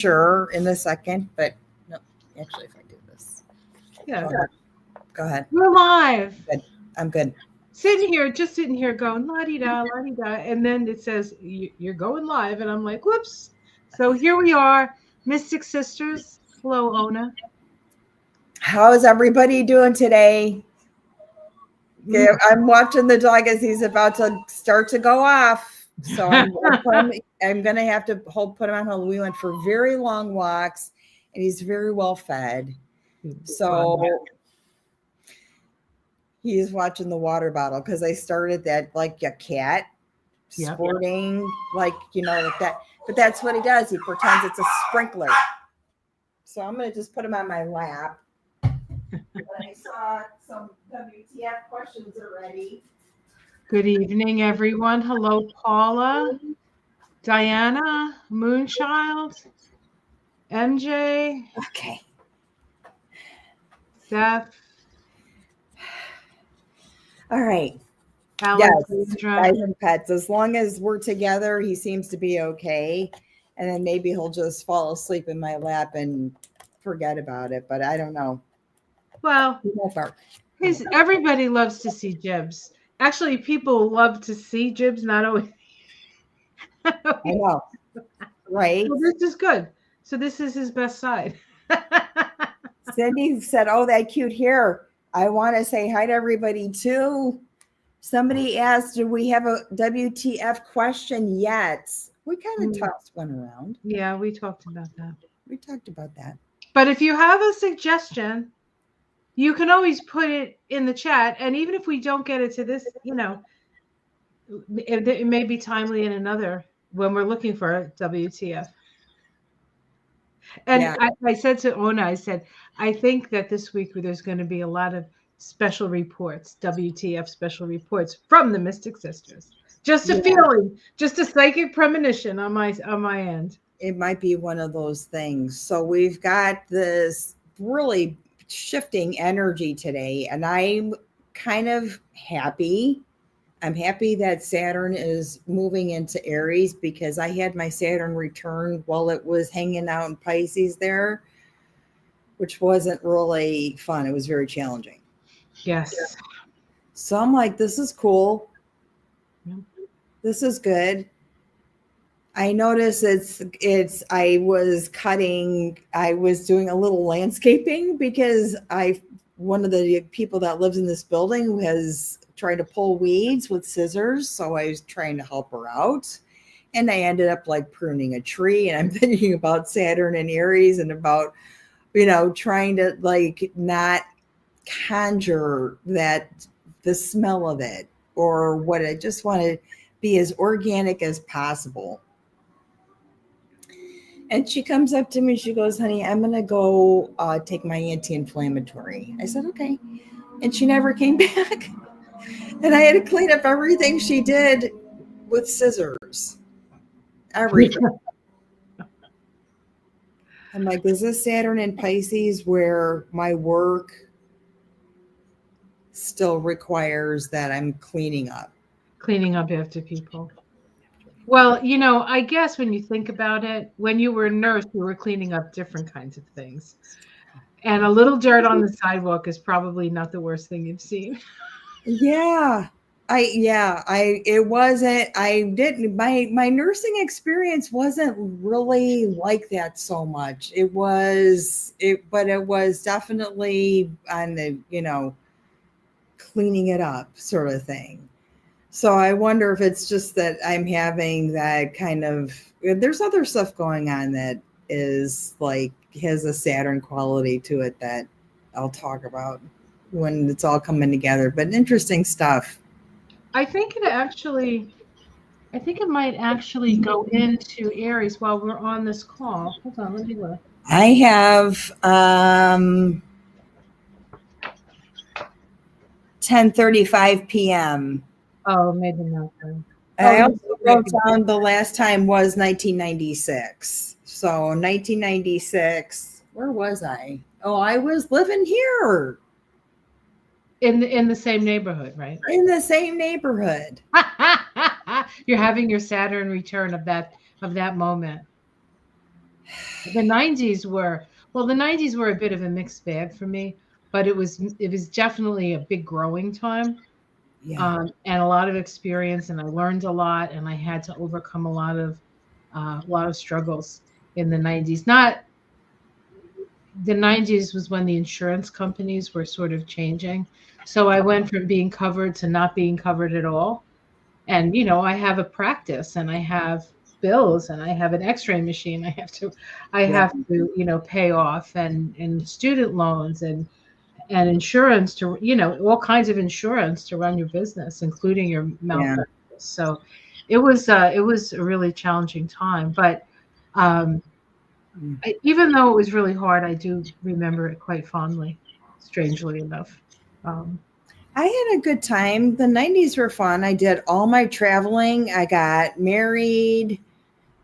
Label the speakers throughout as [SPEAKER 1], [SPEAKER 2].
[SPEAKER 1] sure in a second, but no, actually, if I do this,
[SPEAKER 2] Yeah.
[SPEAKER 1] Go ahead.
[SPEAKER 2] We're live.
[SPEAKER 1] Good. I'm good.
[SPEAKER 2] Sitting here going la-di-da, la-di-da. And then it says, you're going live. And I'm like, whoops. So here we are, Mystic Sisters. Hello, Ona.
[SPEAKER 1] How is everybody doing today? Okay, I'm watching the dog as he's about to start to go off. So I'm going to have to put him on hold. We went for very long walks, and he's very well fed. So he's watching the water bottle because I started that like a cat sporting, like that. But that's what he does. He pretends it's a sprinkler. So I'm going to just put him on my lap. But I saw some WTF questions already.
[SPEAKER 2] Good evening, everyone. Hello, Paula, Diana, Moonchild, MJ.
[SPEAKER 1] Okay.
[SPEAKER 2] Steph.
[SPEAKER 1] All right.
[SPEAKER 2] Alexandra.
[SPEAKER 1] Yes, guys and pets. As long as we're together, he seems to be okay. And then maybe he'll just fall asleep in my lap and forget about it. But I don't know.
[SPEAKER 2] Well, everybody loves to see Jibs. Actually, people love to see Jibs, not always.
[SPEAKER 1] I know. Right.
[SPEAKER 2] Well, this is good. So this is his best side.
[SPEAKER 1] Cindy said, oh, that cute hair. I want to say hi to everybody too. Somebody asked, do we have a WTF question yet? We kind of tossed one around.
[SPEAKER 2] Yeah, we talked about that.
[SPEAKER 1] But
[SPEAKER 2] if you have a suggestion, you can always put it in the chat. And even if we don't get it to this, it may be timely in another when we're looking for a WTF. And I said to Ona, I said, I think that this week there's going to be a lot of special reports, WTF special reports from the Mystic Sisters. Just a feeling, just a psychic premonition on my end.
[SPEAKER 1] It might be one of those things. So we've got this really shifting energy today, and I'm kind of happy. I'm happy that Saturn is moving into Aries because I had my Saturn return while it was hanging out in Pisces there, which wasn't really fun. It was very challenging.
[SPEAKER 2] Yes.
[SPEAKER 1] So I'm like, this is cool. This is good. I noticed I was doing a little landscaping because one of the people that lives in this building has tried to pull weeds with scissors. So I was trying to help her out. And I ended up like pruning a tree, and I'm thinking about Saturn and Aries and about, trying to like not conjure the smell of it or what. I just want to be as organic as possible. And she comes up to me, she goes, honey, I'm going to go take my anti-inflammatory. I said, okay. And she never came back. And I had to clean up everything she did with scissors. Everything. I'm like, is this Saturn in Pisces where my work still requires that I'm cleaning up?
[SPEAKER 2] Cleaning up after people. Well, I guess when you think about it, when you were a nurse, you were cleaning up different kinds of things. And a little dirt on the sidewalk is probably not the worst thing you've seen.
[SPEAKER 1] Yeah. My nursing experience wasn't really like that so much. But it was definitely on the, cleaning it up sort of thing. So I wonder if it's just that I'm having that kind of, there's other stuff going on that is like, has a Saturn quality to it that I'll talk about when it's all coming together, but interesting stuff.
[SPEAKER 2] I think it might actually go into Aries while we're on this call. Hold on, let me look.
[SPEAKER 1] I have 10:35 p.m.
[SPEAKER 2] Oh, maybe not.
[SPEAKER 1] I also wrote down the last time was 1996. So 1996, where was I? Oh, I was living here.
[SPEAKER 2] In the same neighborhood, right?
[SPEAKER 1] In the same neighborhood.
[SPEAKER 2] You're having your Saturn return of that moment. The 90s were, well, the 90s were a bit of a mixed bag for me, but it was definitely a big growing time.
[SPEAKER 1] Yeah.
[SPEAKER 2] And a lot of experience, and I learned a lot, and I had to overcome a lot of struggles in the 90s. Not the 90s was when the insurance companies were sort of changing. So I went from being covered to not being covered at all. And, I have a practice and I have bills and I have an x-ray machine I
[SPEAKER 1] Yeah.
[SPEAKER 2] have to, pay off, and student loans and insurance to, all kinds of insurance to run your business, including your
[SPEAKER 1] Yeah.
[SPEAKER 2] malpractice. So it was a really challenging time, but um, even though it was really hard, I do remember it quite fondly, strangely enough. Um,
[SPEAKER 1] I had a good time. The 90s were fun. I did all my traveling. I got married.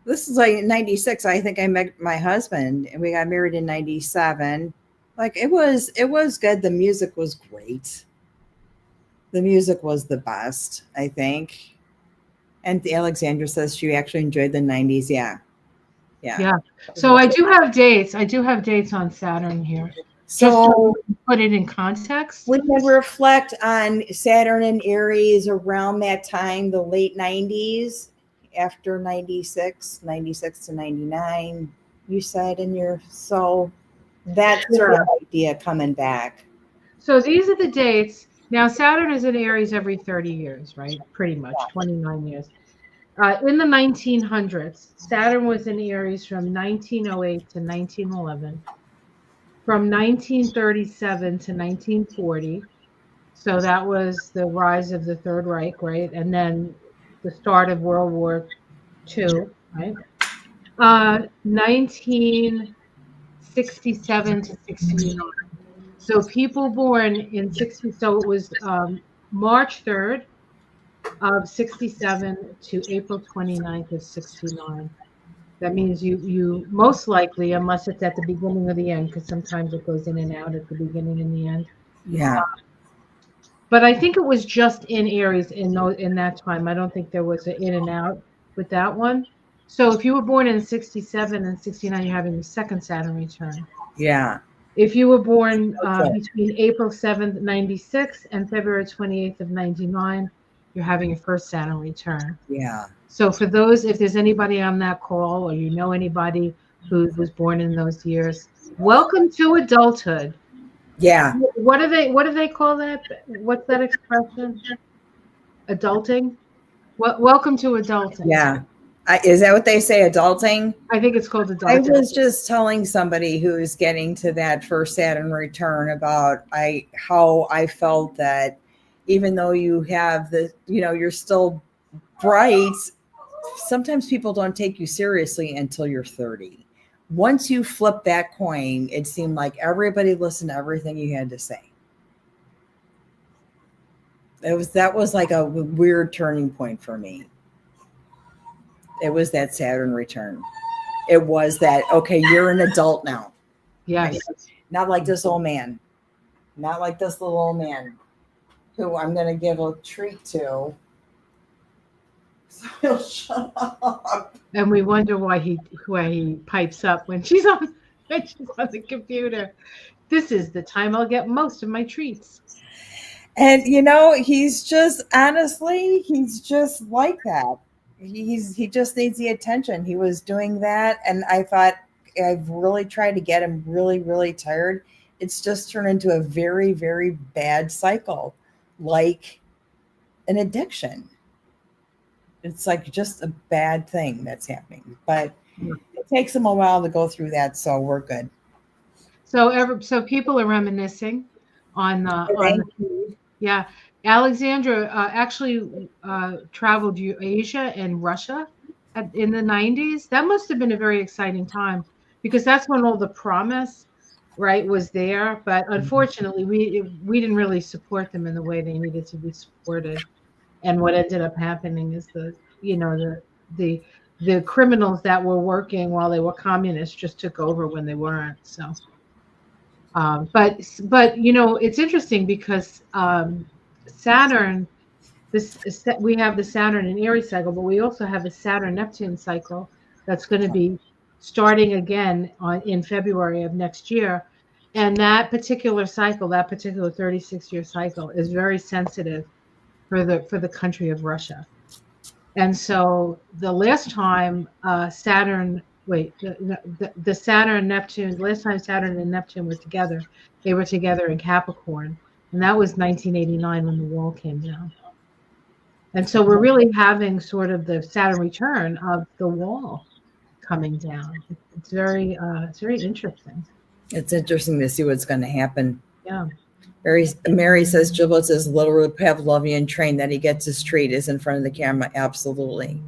[SPEAKER 1] This is like 96. I think I met my husband and we got married in 97. Like it was good. The music was great. The music was the best, I think. And Alexandra says she actually enjoyed the 90s. Yeah. Yeah.
[SPEAKER 2] yeah. So I do have dates. I do have dates on Saturn here. Just
[SPEAKER 1] So
[SPEAKER 2] to put it in context.
[SPEAKER 1] we can reflect on Saturn and Aries around that time, the late 90s, after 96 to 99, you said in your, so that's sort
[SPEAKER 2] Yeah.
[SPEAKER 1] of idea coming back.
[SPEAKER 2] So these are the dates. Now Saturn is in Aries every 30 years, right? Pretty much 29 years. In the 1900s, Saturn was in Aries from 1908 to 1911, from 1937 to 1940. So that was the rise of the Third Reich, right? And then the start of World War II, right? 1967 to 69. So people born in 60, so it was March 3rd of 67 to April 29th of 69. That means you most likely, unless it's at the beginning or the end, because sometimes it goes in and out at the beginning and the end.
[SPEAKER 1] Yeah.
[SPEAKER 2] But I think it was just in Aries in that time. I don't think there was an in and out with that one. So if you were born in 67 and 69, you're having your second Saturn return.
[SPEAKER 1] Yeah.
[SPEAKER 2] If you were born
[SPEAKER 1] Okay.
[SPEAKER 2] between April 7th, 96 and February 28th of 99, you're having your first Saturn return.
[SPEAKER 1] Yeah.
[SPEAKER 2] So for those, if there's anybody on that call or you know anybody who was born in those years, welcome to adulthood.
[SPEAKER 1] Yeah.
[SPEAKER 2] What do they call that? What's that expression? Adulting? Welcome to adulting.
[SPEAKER 1] Yeah. Is that what they say, adulting?
[SPEAKER 2] I think it's called
[SPEAKER 1] I
[SPEAKER 2] adulting.
[SPEAKER 1] was just telling somebody who's getting to that first Saturn return about how I felt that even though you have you're still bright, sometimes people don't take you seriously until you're 30. Once you flip that coin, it seemed like everybody listened to everything you had to say. That was like a weird turning point for me. It was that Saturn return. It was that, okay, you're an adult now.
[SPEAKER 2] Yes.
[SPEAKER 1] Not like this old man. Not like this little old man who I'm going to give a treat to. So he'll shut up.
[SPEAKER 2] And we wonder why he pipes up when she's on the computer. This is the time I'll get most of my treats.
[SPEAKER 1] And he's just he's just like that. He just needs the attention. He was doing that, and I thought I've really tried to get him really, really tired. It's just turned into a very, very bad cycle, like an addiction. It's like just a bad thing that's happening, but it takes him a while to go through that, so we're good.
[SPEAKER 2] So people are reminiscing on the feed. Yeah. Alexandra actually traveled Asia and Russia in the 90s. That must have been a very exciting time because that's when all the promise, right, was there. But unfortunately, we didn't really support them in the way they needed to be supported. And what ended up happening is the criminals that were working while they were communists just took over when they weren't. So. But it's interesting because Saturn, we have the Saturn and Aries cycle, but we also have a Saturn Neptune cycle that's going to be starting again in February of next year. And that particular cycle, that particular 36-year cycle, is very sensitive for the country of Russia. And so the last time Saturn, the Saturn Neptune, last time Saturn and Neptune were together, they were together in Capricorn, and that was 1989 when the wall came down. And so we're really having sort of the Saturn return of the wall coming down. It's very interesting.
[SPEAKER 1] It's interesting to see what's going to happen.
[SPEAKER 2] Yeah.
[SPEAKER 1] Mary says Giblets is literal Pavlovian train that he gets his treat is in front of the camera. Absolutely.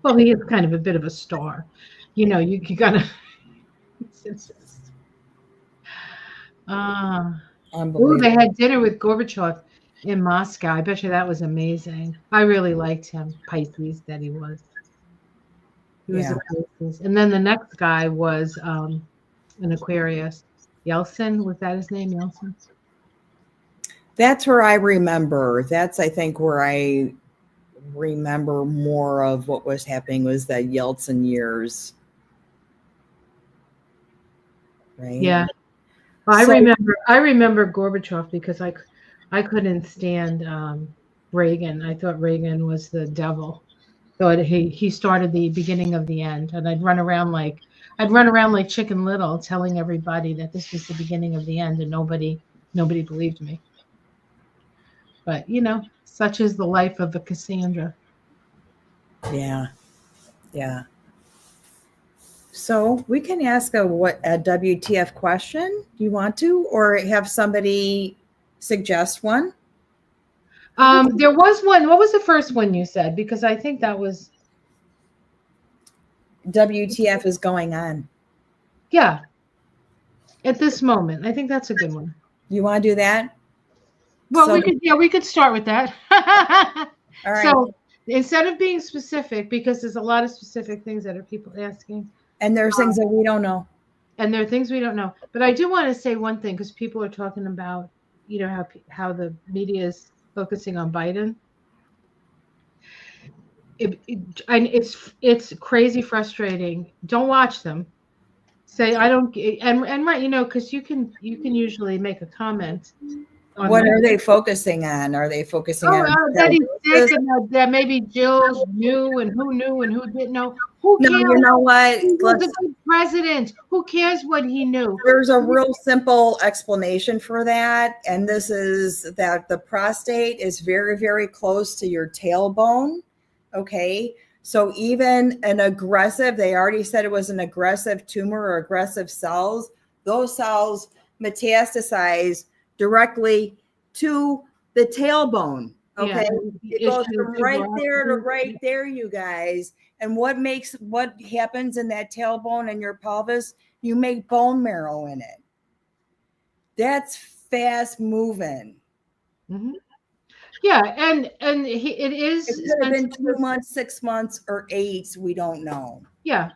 [SPEAKER 2] Well, he is kind of a bit of a star. You know, you gotta. Ooh, they had dinner with Gorbachev in Moscow. I bet you that was amazing. I really liked him. Pisces that he was. He was a Pisces. And then the next guy was an Aquarius. Yeltsin, was that his name? Yeltsin?
[SPEAKER 1] That's where I remember. That's, I think, where I remember more of what was happening was the Yeltsin years. Right?
[SPEAKER 2] Yeah. Well, I remember Gorbachev because I couldn't stand Reagan. I thought Reagan was the devil. So he started the beginning of the end, and I'd run around like Chicken Little, telling everybody that this was the beginning of the end, and nobody believed me. But you know, such is the life of a Cassandra.
[SPEAKER 1] Yeah. So we can ask a WTF question. Do you want to, or have somebody suggest one?
[SPEAKER 2] There was one. What was the first one you said? Because I think that was
[SPEAKER 1] WTF is going on.
[SPEAKER 2] Yeah. At this moment, I think that's a good one.
[SPEAKER 1] You want to do that?
[SPEAKER 2] Well, we could start with that.
[SPEAKER 1] All right.
[SPEAKER 2] So instead of being specific, because there's a lot of specific things that are people asking.
[SPEAKER 1] And there's things that we don't know.
[SPEAKER 2] And there are things we don't know. But I do want to say one thing, because people are talking about, you know, how the media is focusing on Biden. It's crazy frustrating. Don't watch them. Say I don't, and right, you know, because you can usually make a comment.
[SPEAKER 1] What are they focusing on? Are they focusing on
[SPEAKER 2] that he's sick and that maybe Jill knew and who didn't know? Who cares?
[SPEAKER 1] No, you know what?
[SPEAKER 2] He was a good president. Who cares what he knew?
[SPEAKER 1] There's a real simple explanation for that, and this is that the prostate is very, very close to your tailbone. Okay, so even an aggressive, they already said it was an aggressive tumor or aggressive cells. Those cells metastasize directly to the tailbone. Okay, it goes from right there to right there, you guys. And what happens in that tailbone and your pelvis? You make bone marrow in it. That's fast moving.
[SPEAKER 2] Mm-hmm. Yeah, and it is.
[SPEAKER 1] It could have been 2 months, 6 months, or 8. We don't know.
[SPEAKER 2] Yeah.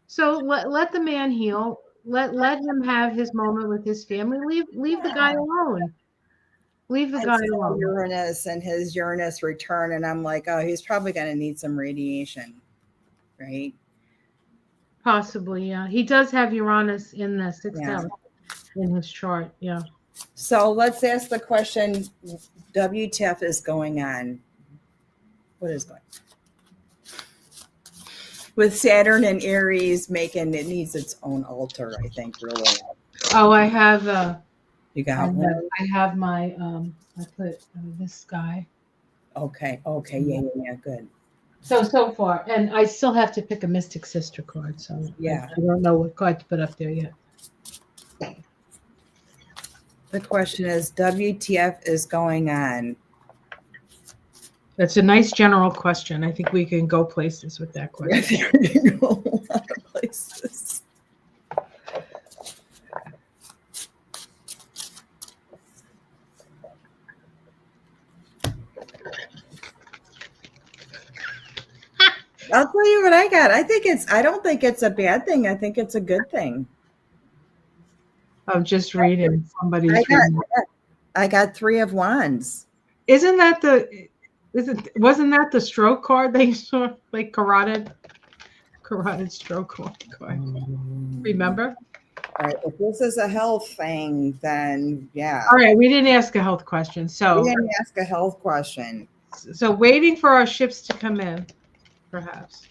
[SPEAKER 2] So let the man heal. Let him have his moment with his family. Leave the guy alone. Leave the guy alone.
[SPEAKER 1] Uranus and his Uranus return, and I'm like, oh, he's probably going to need some radiation, right?
[SPEAKER 2] Possibly, yeah. He does have Uranus in the 6th house in his chart, yeah.
[SPEAKER 1] So let's ask the question: WTF is going on? What is going on? With Saturn and Aries it needs its own altar, I think, really.
[SPEAKER 2] Oh, I have
[SPEAKER 1] you got one?
[SPEAKER 2] I have my I put this guy.
[SPEAKER 1] Okay, yeah, good.
[SPEAKER 2] So far, and I still have to pick a Mystic Sister card, so
[SPEAKER 1] yeah,
[SPEAKER 2] I don't know what card to put up there yet.
[SPEAKER 1] The question is, WTF is going on?
[SPEAKER 2] That's a nice general question. I think we can go places with that question.
[SPEAKER 1] Yeah, there you go. A lot of places. I'll tell you what I got. I don't think it's a bad thing. I think it's a good thing.
[SPEAKER 2] I'm just reading somebody's.
[SPEAKER 1] I got 3 of Wands.
[SPEAKER 2] Wasn't that the stroke card they saw, like carotid carotid stroke card. Remember?
[SPEAKER 1] All right, if this is a health thing, then yeah.
[SPEAKER 2] All right, we didn't ask a health question.
[SPEAKER 1] We
[SPEAKER 2] So
[SPEAKER 1] didn't ask a health question.
[SPEAKER 2] waiting for our ships to come in, perhaps.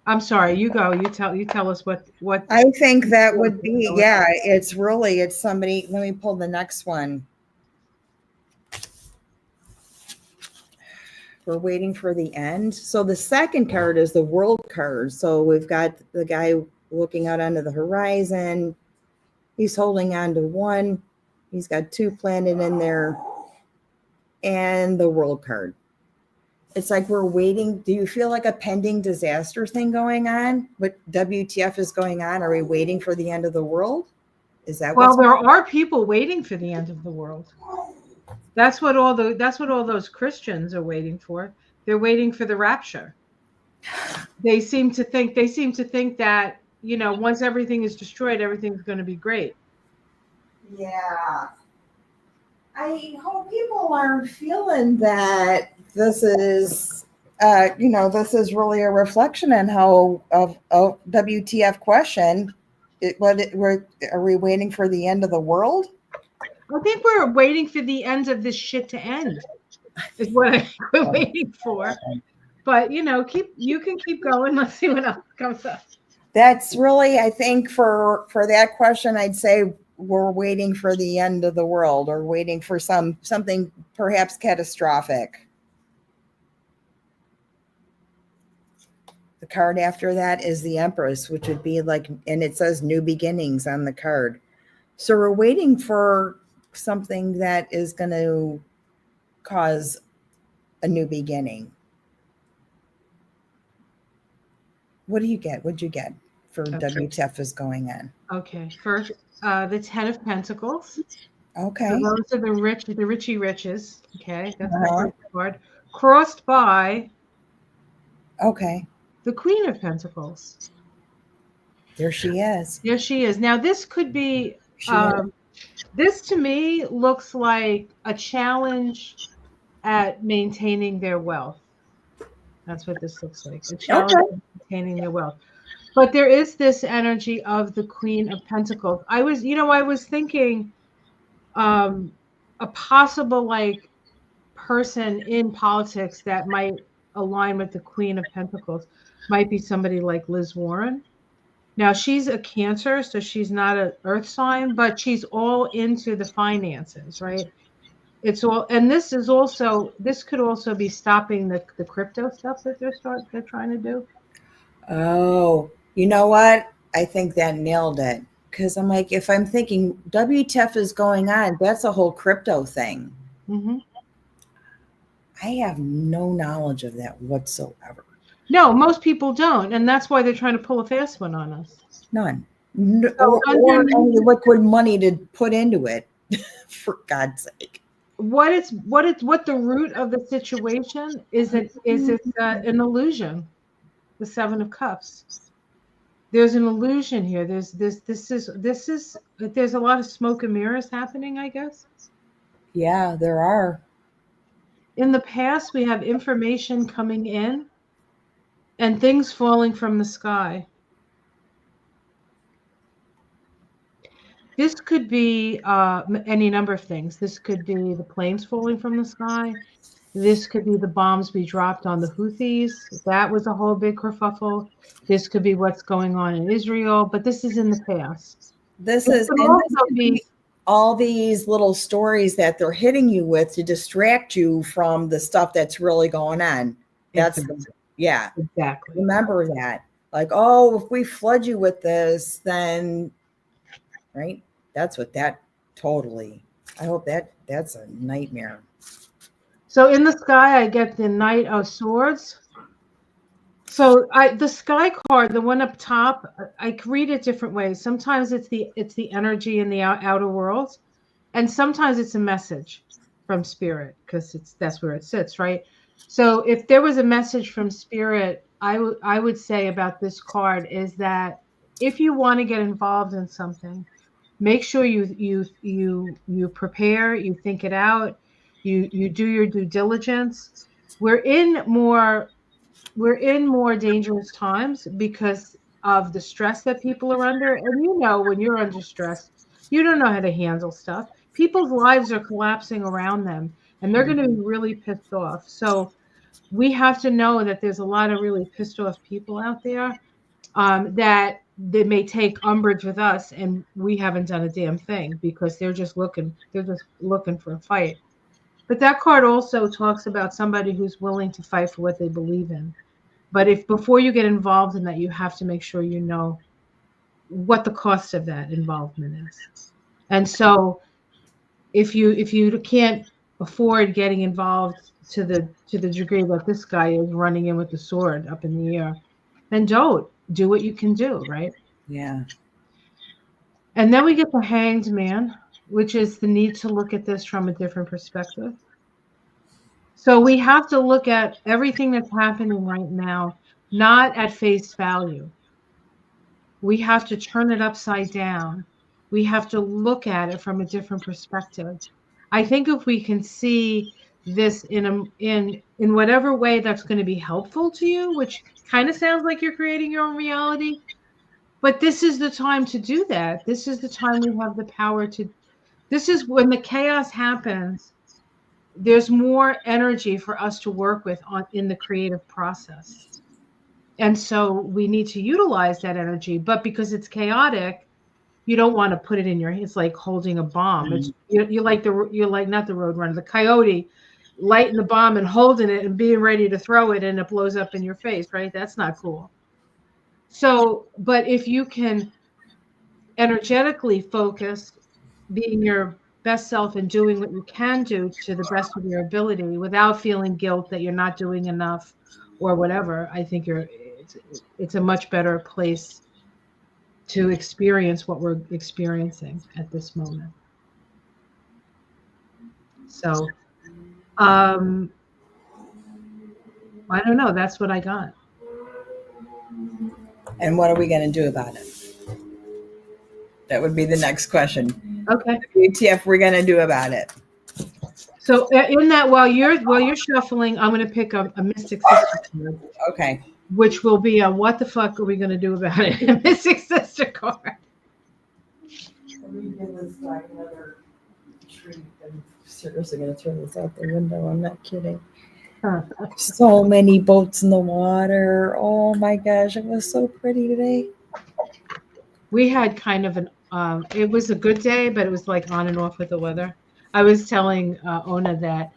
[SPEAKER 2] I'm sorry, you go. You tell us what
[SPEAKER 1] I think that would be, yeah, it's somebody. Let me pull the next one. We're waiting for the end. So the second card is the world card. So we've got the guy looking out onto the horizon. He's holding on to one. He's got two planted in there. And the world card. It's like we're waiting. Do you feel like a pending disaster thing going on? What WTF is going on? Are we waiting for the end of the world? Is that
[SPEAKER 2] well, there are people waiting for the end of the world. That's what all those Christians are waiting for. They're waiting for the rapture. They seem to think that, once everything is destroyed, everything's going to be great.
[SPEAKER 1] Yeah. I hope people aren't feeling that this is, this is really a reflection on how of WTF question. Are we waiting for the end of the world?
[SPEAKER 2] I think we're waiting for the end of this shit to end. Is what we're waiting for. But you can keep going. Let's see what else comes up.
[SPEAKER 1] That's really, I think, for that question, I'd say we're waiting for the end of the world, or waiting for something perhaps catastrophic. The card after that is the Empress, which would be like, and it says new beginnings on the card. So we're waiting for something that is going to cause a new beginning. What do you get? What'd you get for WTF is going on?
[SPEAKER 2] Okay, first, the Ten of Pentacles.
[SPEAKER 1] Okay.
[SPEAKER 2] So those are the richy riches. Okay, that's the first card. Crossed by.
[SPEAKER 1] Okay.
[SPEAKER 2] The Queen of Pentacles.
[SPEAKER 1] There she is.
[SPEAKER 2] There she is. Now this could be. This to me looks like a challenge at maintaining their wealth. That's what this looks like. A challenge at maintaining their wealth. But there is this energy of the Queen of Pentacles. I was thinking a possible person in politics that might align with the Queen of Pentacles might be somebody like Liz Warren. Now she's a Cancer, so she's not an earth sign, but she's all into the finances, right? It's all, and this could also be stopping the crypto stuff that they're trying to do.
[SPEAKER 1] Oh, you know what? I think that nailed it. Because I'm like, if I'm thinking WTF is going on, that's a whole crypto thing.
[SPEAKER 2] Mm-hmm.
[SPEAKER 1] I have no knowledge of that whatsoever.
[SPEAKER 2] No, most people don't, and that's why they're trying to pull a fast one on us.
[SPEAKER 1] None. Or any liquid money to put into it, for God's sake.
[SPEAKER 2] What the root of the situation is an illusion. The Seven of Cups. There's an illusion here. There's a lot of smoke and mirrors happening, I guess.
[SPEAKER 1] Yeah, there are.
[SPEAKER 2] In the past, we have information coming in and things falling from the sky. This could be any number of things. This could be the planes falling from the sky. This could be the bombs we dropped on the Houthis. That was a whole big kerfuffle. This could be what's going on in Israel, but this is in the past.
[SPEAKER 1] This could be all these little stories that they're hitting you with to distract you from the stuff that's really going on. Exactly. Remember that. Like, oh, if we flood you with this, then, right? That's what that totally. I hope that's a nightmare.
[SPEAKER 2] So in the sky, I get the Knight of Swords. So the sky card, the one up top, I read it different ways. Sometimes it's the energy in the outer world, and sometimes it's a message from spirit, because that's where it sits, right? So if there was a message from spirit, I would say about this card is that if you want to get involved in something, make sure you prepare, you think it out, you do your due diligence. We're in more we're in more dangerous times because of the stress that people are under. And you know, when you're under stress, you don't know how to handle stuff. People's lives are collapsing around them, and they're going to be really pissed off. So we have to know that there's a lot of really pissed off people out there, that they may take umbrage with us, and we haven't done a damn thing because they're just looking for a fight. But that card also talks about somebody who's willing to fight for what they believe in. But if before you get involved in that, you have to make sure you know what the cost of that involvement is. And so if you can't afford getting involved to the degree that this guy is running in with the sword up in the air, then don't do what you can do, right?
[SPEAKER 1] Yeah.
[SPEAKER 2] And then we get the Hanged Man, which is the need to look at this from a different perspective. So we have to look at everything that's happening right now, not at face value. We have to turn it upside down. We have to look at it from a different perspective. I think if we can see this in whatever way that's going to be helpful to you, which kind of sounds like you're creating your own reality, but this is the time to do that. This is the time we have the power to. This is when the chaos happens. There's more energy for us to work with in the creative process. And so we need to utilize that energy, but because it's chaotic, you don't want to put it in your hands. It's like holding a bomb. It's you're like not the road runner, the coyote, lighting the bomb and holding it and being ready to throw it, and it blows up in your face, right? That's not cool. So, but if you can energetically focus, being your best self and doing what you can do to the best of your ability without feeling guilt that you're not doing enough or whatever, I think it's a much better place to experience what we're experiencing at this moment. So, I don't know. That's what I got.
[SPEAKER 1] And what are we going to do about it? That would be the next question.
[SPEAKER 2] Okay.
[SPEAKER 1] WTF we're going to do about it?
[SPEAKER 2] So in that, while you're shuffling, I'm going to pick a Mystic Sister card.
[SPEAKER 1] Okay.
[SPEAKER 2] Which will be a what the fuck are we going to do about it? A Mystic Sister card.
[SPEAKER 1] I'm seriously going to throw this out the window. I'm not kidding. So many boats in the water. Oh my gosh, it was so pretty today.
[SPEAKER 2] We had kind of it was a good day, but it was like on and off with the weather. I was telling Ona that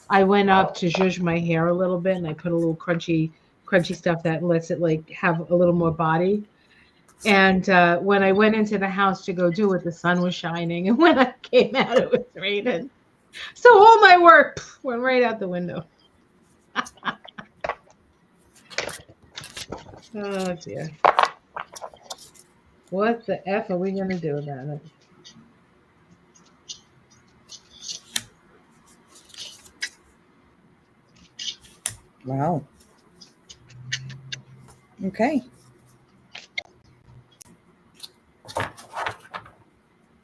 [SPEAKER 2] I went up to zhuzh my hair a little bit, and I put a little crunchy stuff that lets it like have a little more body. And when I went into the house to go do it, the sun was shining, and when I came out, it was raining. So all my work went right out the window. Oh dear. What the F are we going to do about it?
[SPEAKER 1] Wow. Okay.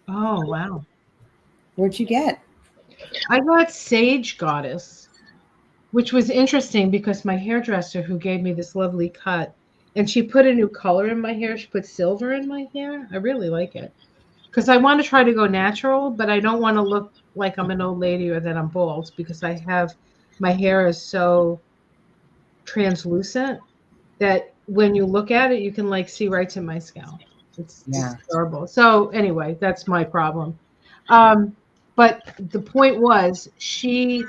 [SPEAKER 2] Oh, wow.
[SPEAKER 1] What'd you get?
[SPEAKER 2] I got Sage Goddess, which was interesting because my hairdresser who gave me this lovely cut, and she put a new color in my hair. She put silver in my hair. I really like it because I want to try to go natural, but I don't want to look like I'm an old lady or that I'm bald because my hair is so translucent that when you look at it, you can like see right to my scalp. It's horrible. So anyway, that's my problem. But the point was she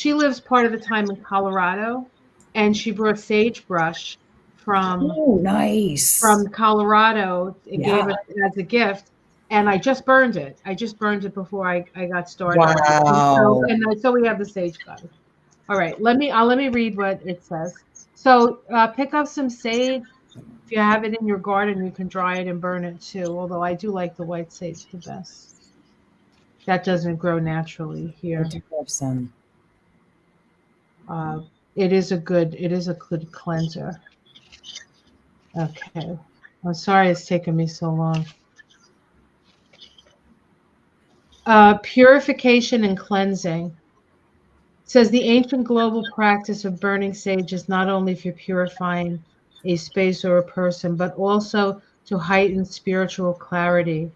[SPEAKER 2] lives part of the time in Colorado, and she brought sagebrush from Colorado and gave it as a gift. And I just burned it. Before I got started.
[SPEAKER 1] Wow.
[SPEAKER 2] So we have the sage goddess. All right, let me read what it says. So pick up some sage. If you have it in your garden, you can dry it and burn it too. Although I do like the white sage the best. That doesn't grow naturally here.
[SPEAKER 1] I do have some.
[SPEAKER 2] It is a good cleanser. Okay. I'm sorry it's taken me so long. Purification and cleansing. says the ancient global practice of burning sage is not only for purifying a space or a person, but also to heighten spiritual clarity.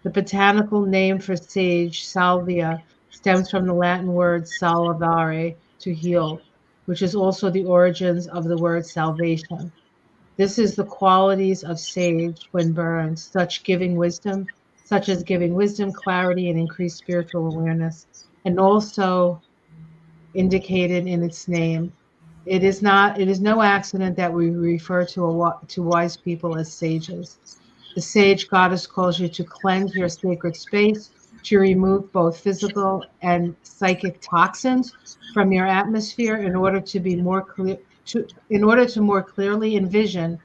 [SPEAKER 2] The botanical name for sage, salvia, stems from the Latin word salvare, to heal, which is also the origins of the word salvation. This is the qualities of sage when burned, such as giving wisdom, clarity, and increased spiritual awareness, and also indicated in its name. It is no accident that we refer to wise people as sages. The sage goddess calls you to cleanse your sacred space, to remove both physical and psychic toxins from your atmosphere in order to be more clear in order to more clearly envision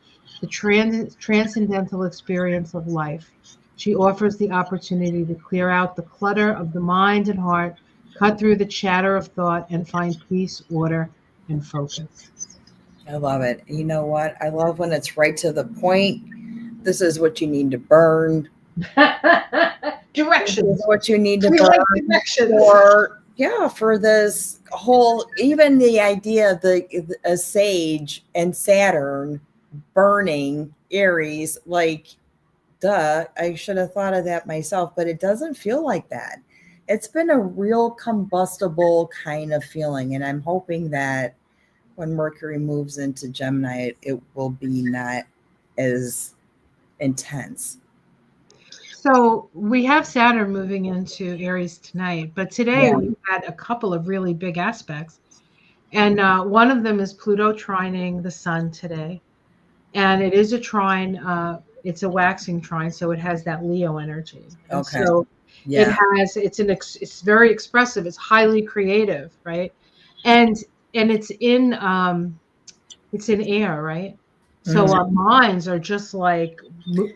[SPEAKER 2] the transcendental experience of life. She offers the opportunity to clear out the clutter of the mind and heart, cut through the chatter of thought, and find peace, order, and focus.
[SPEAKER 1] I love it. You know what? I love when it's right to the point. This is what you need to burn. This is
[SPEAKER 2] Directions.
[SPEAKER 1] what you need to
[SPEAKER 2] We
[SPEAKER 1] burn
[SPEAKER 2] like directions.
[SPEAKER 1] for this whole, even the idea of a sage and Saturn burning Aries, like, duh, I should have thought of that myself, but it doesn't feel like that. It's been a real combustible kind of feeling, and I'm hoping that when Mercury moves into Gemini, it will be not as intense.
[SPEAKER 2] So we have Saturn moving into Aries tonight, but today
[SPEAKER 1] Yeah.
[SPEAKER 2] we had a couple of really big aspects. And one of them is Pluto trining the sun today. And it is a trine, it's a waxing trine, so it has that Leo energy. And
[SPEAKER 1] Okay.
[SPEAKER 2] so
[SPEAKER 1] Yeah.
[SPEAKER 2] it's very expressive, it's highly creative, right? And it's in air, right? So
[SPEAKER 1] Mhm.
[SPEAKER 2] our minds are just like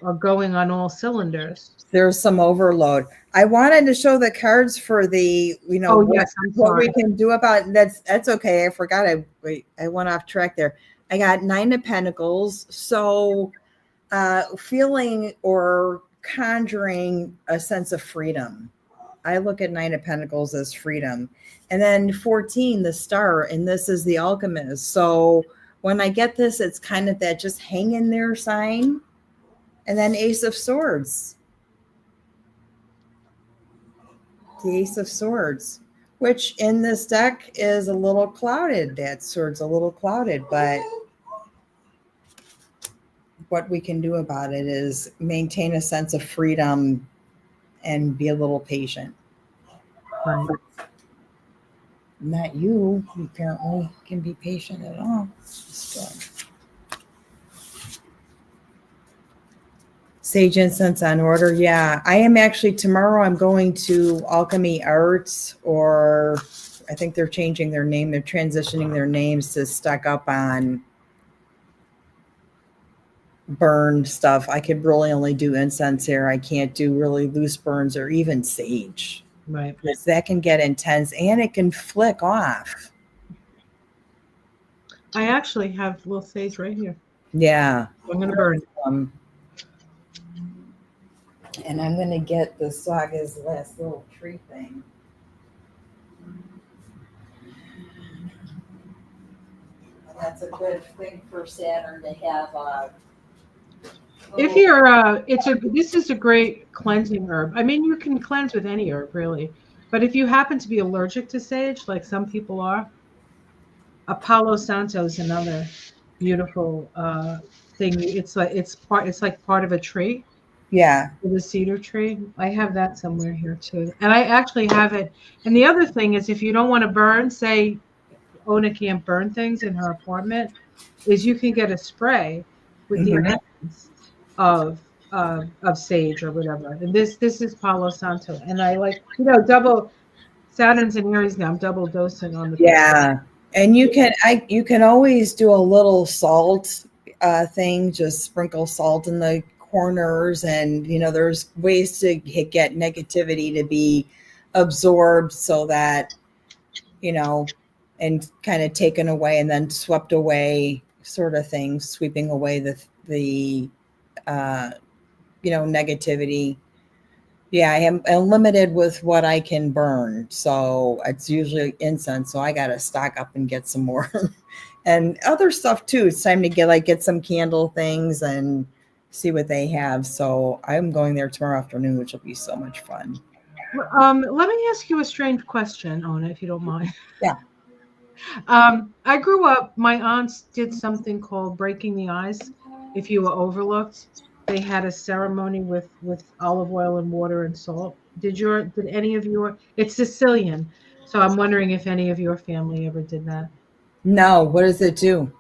[SPEAKER 2] are going on all cylinders.
[SPEAKER 1] There's some overload. I wanted to show the cards for
[SPEAKER 2] Oh yes, I'm
[SPEAKER 1] what
[SPEAKER 2] sorry.
[SPEAKER 1] we can do about that's okay. I forgot. I went off track there. I got 9 of Pentacles. So feeling or conjuring a sense of freedom. I look at 9 of Pentacles as freedom. And then 14, the star, and this is the alchemist. So when I get this, it's kind of that just hang in there sign. And then Ace of Swords. The Ace of Swords, which in this deck is a little clouded. That sword's a little clouded, but what we can do about it is maintain a sense of freedom and be a little patient.
[SPEAKER 2] Right.
[SPEAKER 1] Not you, apparently, can be patient at all. Sage incense on order. Yeah, I am actually tomorrow. I'm going to Alchemy Arts, or I think they're changing their name. They're transitioning their names to stock up on burned stuff. I could really only do incense here. I can't do really loose burns or even sage.
[SPEAKER 2] Right.
[SPEAKER 1] Because that can get intense and it can flick off.
[SPEAKER 2] I actually have a little sage right here.
[SPEAKER 1] Yeah.
[SPEAKER 2] I'm going to burn it.
[SPEAKER 1] And I'm going to get the Saga's last little tree thing. That's a good thing for Saturn to have.
[SPEAKER 2] If you're this is a great cleansing herb. I mean, you can cleanse with any herb really, but if you happen to be allergic to sage, like some people are, Palo Santo is another beautiful thing. It's like part of a tree,
[SPEAKER 1] Yeah.
[SPEAKER 2] the cedar tree. I have that somewhere here too, and I actually have it. And the other thing is, if you don't want to burn, say Ona can't burn things in her apartment, is you can get a spray with the
[SPEAKER 1] Mhm.
[SPEAKER 2] essence of sage or whatever. And this is Palo Santo, and I like double Saturn's and Aries now. I'm double dosing on the
[SPEAKER 1] Yeah. And you can always do a little salt thing, just sprinkle salt in the corners, and there's ways to get negativity to be absorbed so that and kind of taken away and then swept away, sort of thing, sweeping away the negativity. Yeah, I am limited with what I can burn. So it's usually incense. So I got to stock up and get some more and other stuff too. It's time to get some candle things and see what they have. So I'm going there tomorrow afternoon, which will be so much fun.
[SPEAKER 2] Let me ask you a strange question, Ona, if you don't mind.
[SPEAKER 1] Yeah.
[SPEAKER 2] I grew up, my aunts did something called breaking the ice. If you were overlooked, they had a ceremony with olive oil and water and salt. Did any of your, it's Sicilian. So I'm wondering if any of your family ever did that.
[SPEAKER 1] No, what does it do?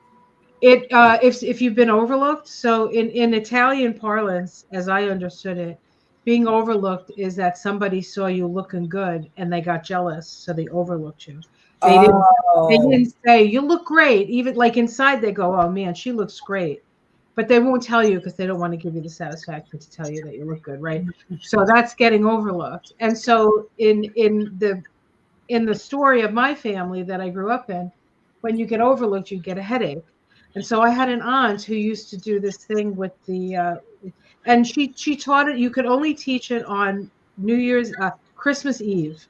[SPEAKER 2] It if you've been overlooked, so in Italian parlance, as I understood it, being overlooked is that somebody saw you looking good and they got jealous, so they overlooked you. They didn't they
[SPEAKER 1] Oh,
[SPEAKER 2] didn't say you look great. Even like inside they go, "Oh man, she looks great." But they won't tell you because they don't want to give you the satisfaction to tell you that you look good, right? So that's getting overlooked. And so in the story of my family that I grew up in, when you get overlooked, you get a headache. And so I had an aunt who used to do this thing with and she taught it. You could only teach it on New Year's, Christmas Eve.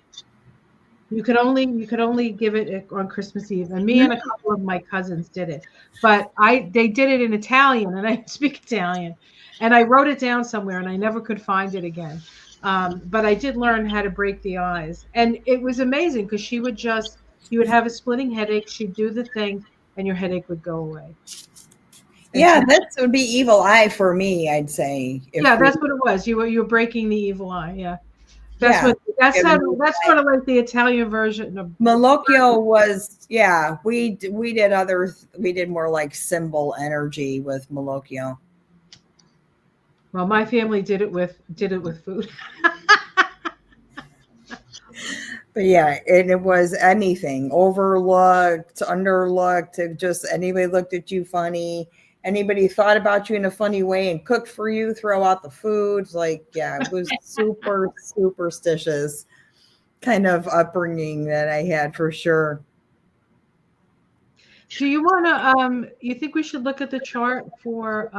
[SPEAKER 2] You could only give it on Christmas Eve. And me and a couple of my cousins did it, but they did it in Italian, and I speak Italian, and I wrote it down somewhere, and I never could find it again. But I did learn how to break the ice, and it was amazing because you would have a splitting headache. She'd do the thing, and your headache would go away. And
[SPEAKER 1] yeah,
[SPEAKER 2] so,
[SPEAKER 1] that would be evil eye for me, I'd say.
[SPEAKER 2] yeah,
[SPEAKER 1] If we,
[SPEAKER 2] that's what it was. You were breaking the evil eye. Yeah, that's
[SPEAKER 1] yeah,
[SPEAKER 2] what that's how
[SPEAKER 1] giving me
[SPEAKER 2] that's sort of like the Italian version of.
[SPEAKER 1] Malocchio was, yeah, we did more like symbol energy with Malocchio.
[SPEAKER 2] Well, my family did it with food.
[SPEAKER 1] But yeah, and it was anything overlooked, underlooked, it just anybody looked at you funny, anybody thought about you in a funny way and cooked for you, throw out the food. Like, yeah, it was super superstitious kind of upbringing that I had for sure.
[SPEAKER 2] Do you want to? You think we should look at the chart for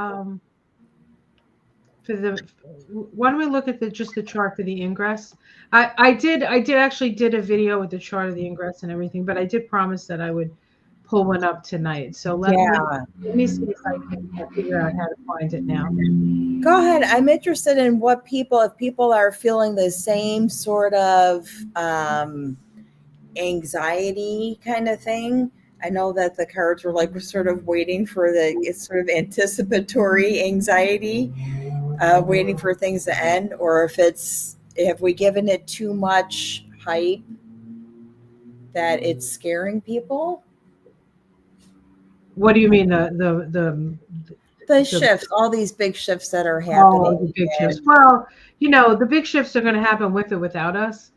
[SPEAKER 2] the? Why don't we look at just the chart for the ingress? I did actually did a video with the chart of the ingress and everything, but I did promise that I would pull one up tonight. So
[SPEAKER 1] Yeah.
[SPEAKER 2] let me see if I can figure out how to find it now.
[SPEAKER 1] Go ahead. I'm interested in what people, if people are feeling the same sort of anxiety kind of thing. I know that the cards were like, we're sort of waiting for it's sort of anticipatory anxiety, waiting for things to end, or if we given it too much hype that it's scaring people.
[SPEAKER 2] What do you mean
[SPEAKER 1] The
[SPEAKER 2] the
[SPEAKER 1] shifts, all these big shifts that are
[SPEAKER 2] oh,
[SPEAKER 1] happening.
[SPEAKER 2] the big shifts?
[SPEAKER 1] And
[SPEAKER 2] Well, the big shifts are going to happen with or without us.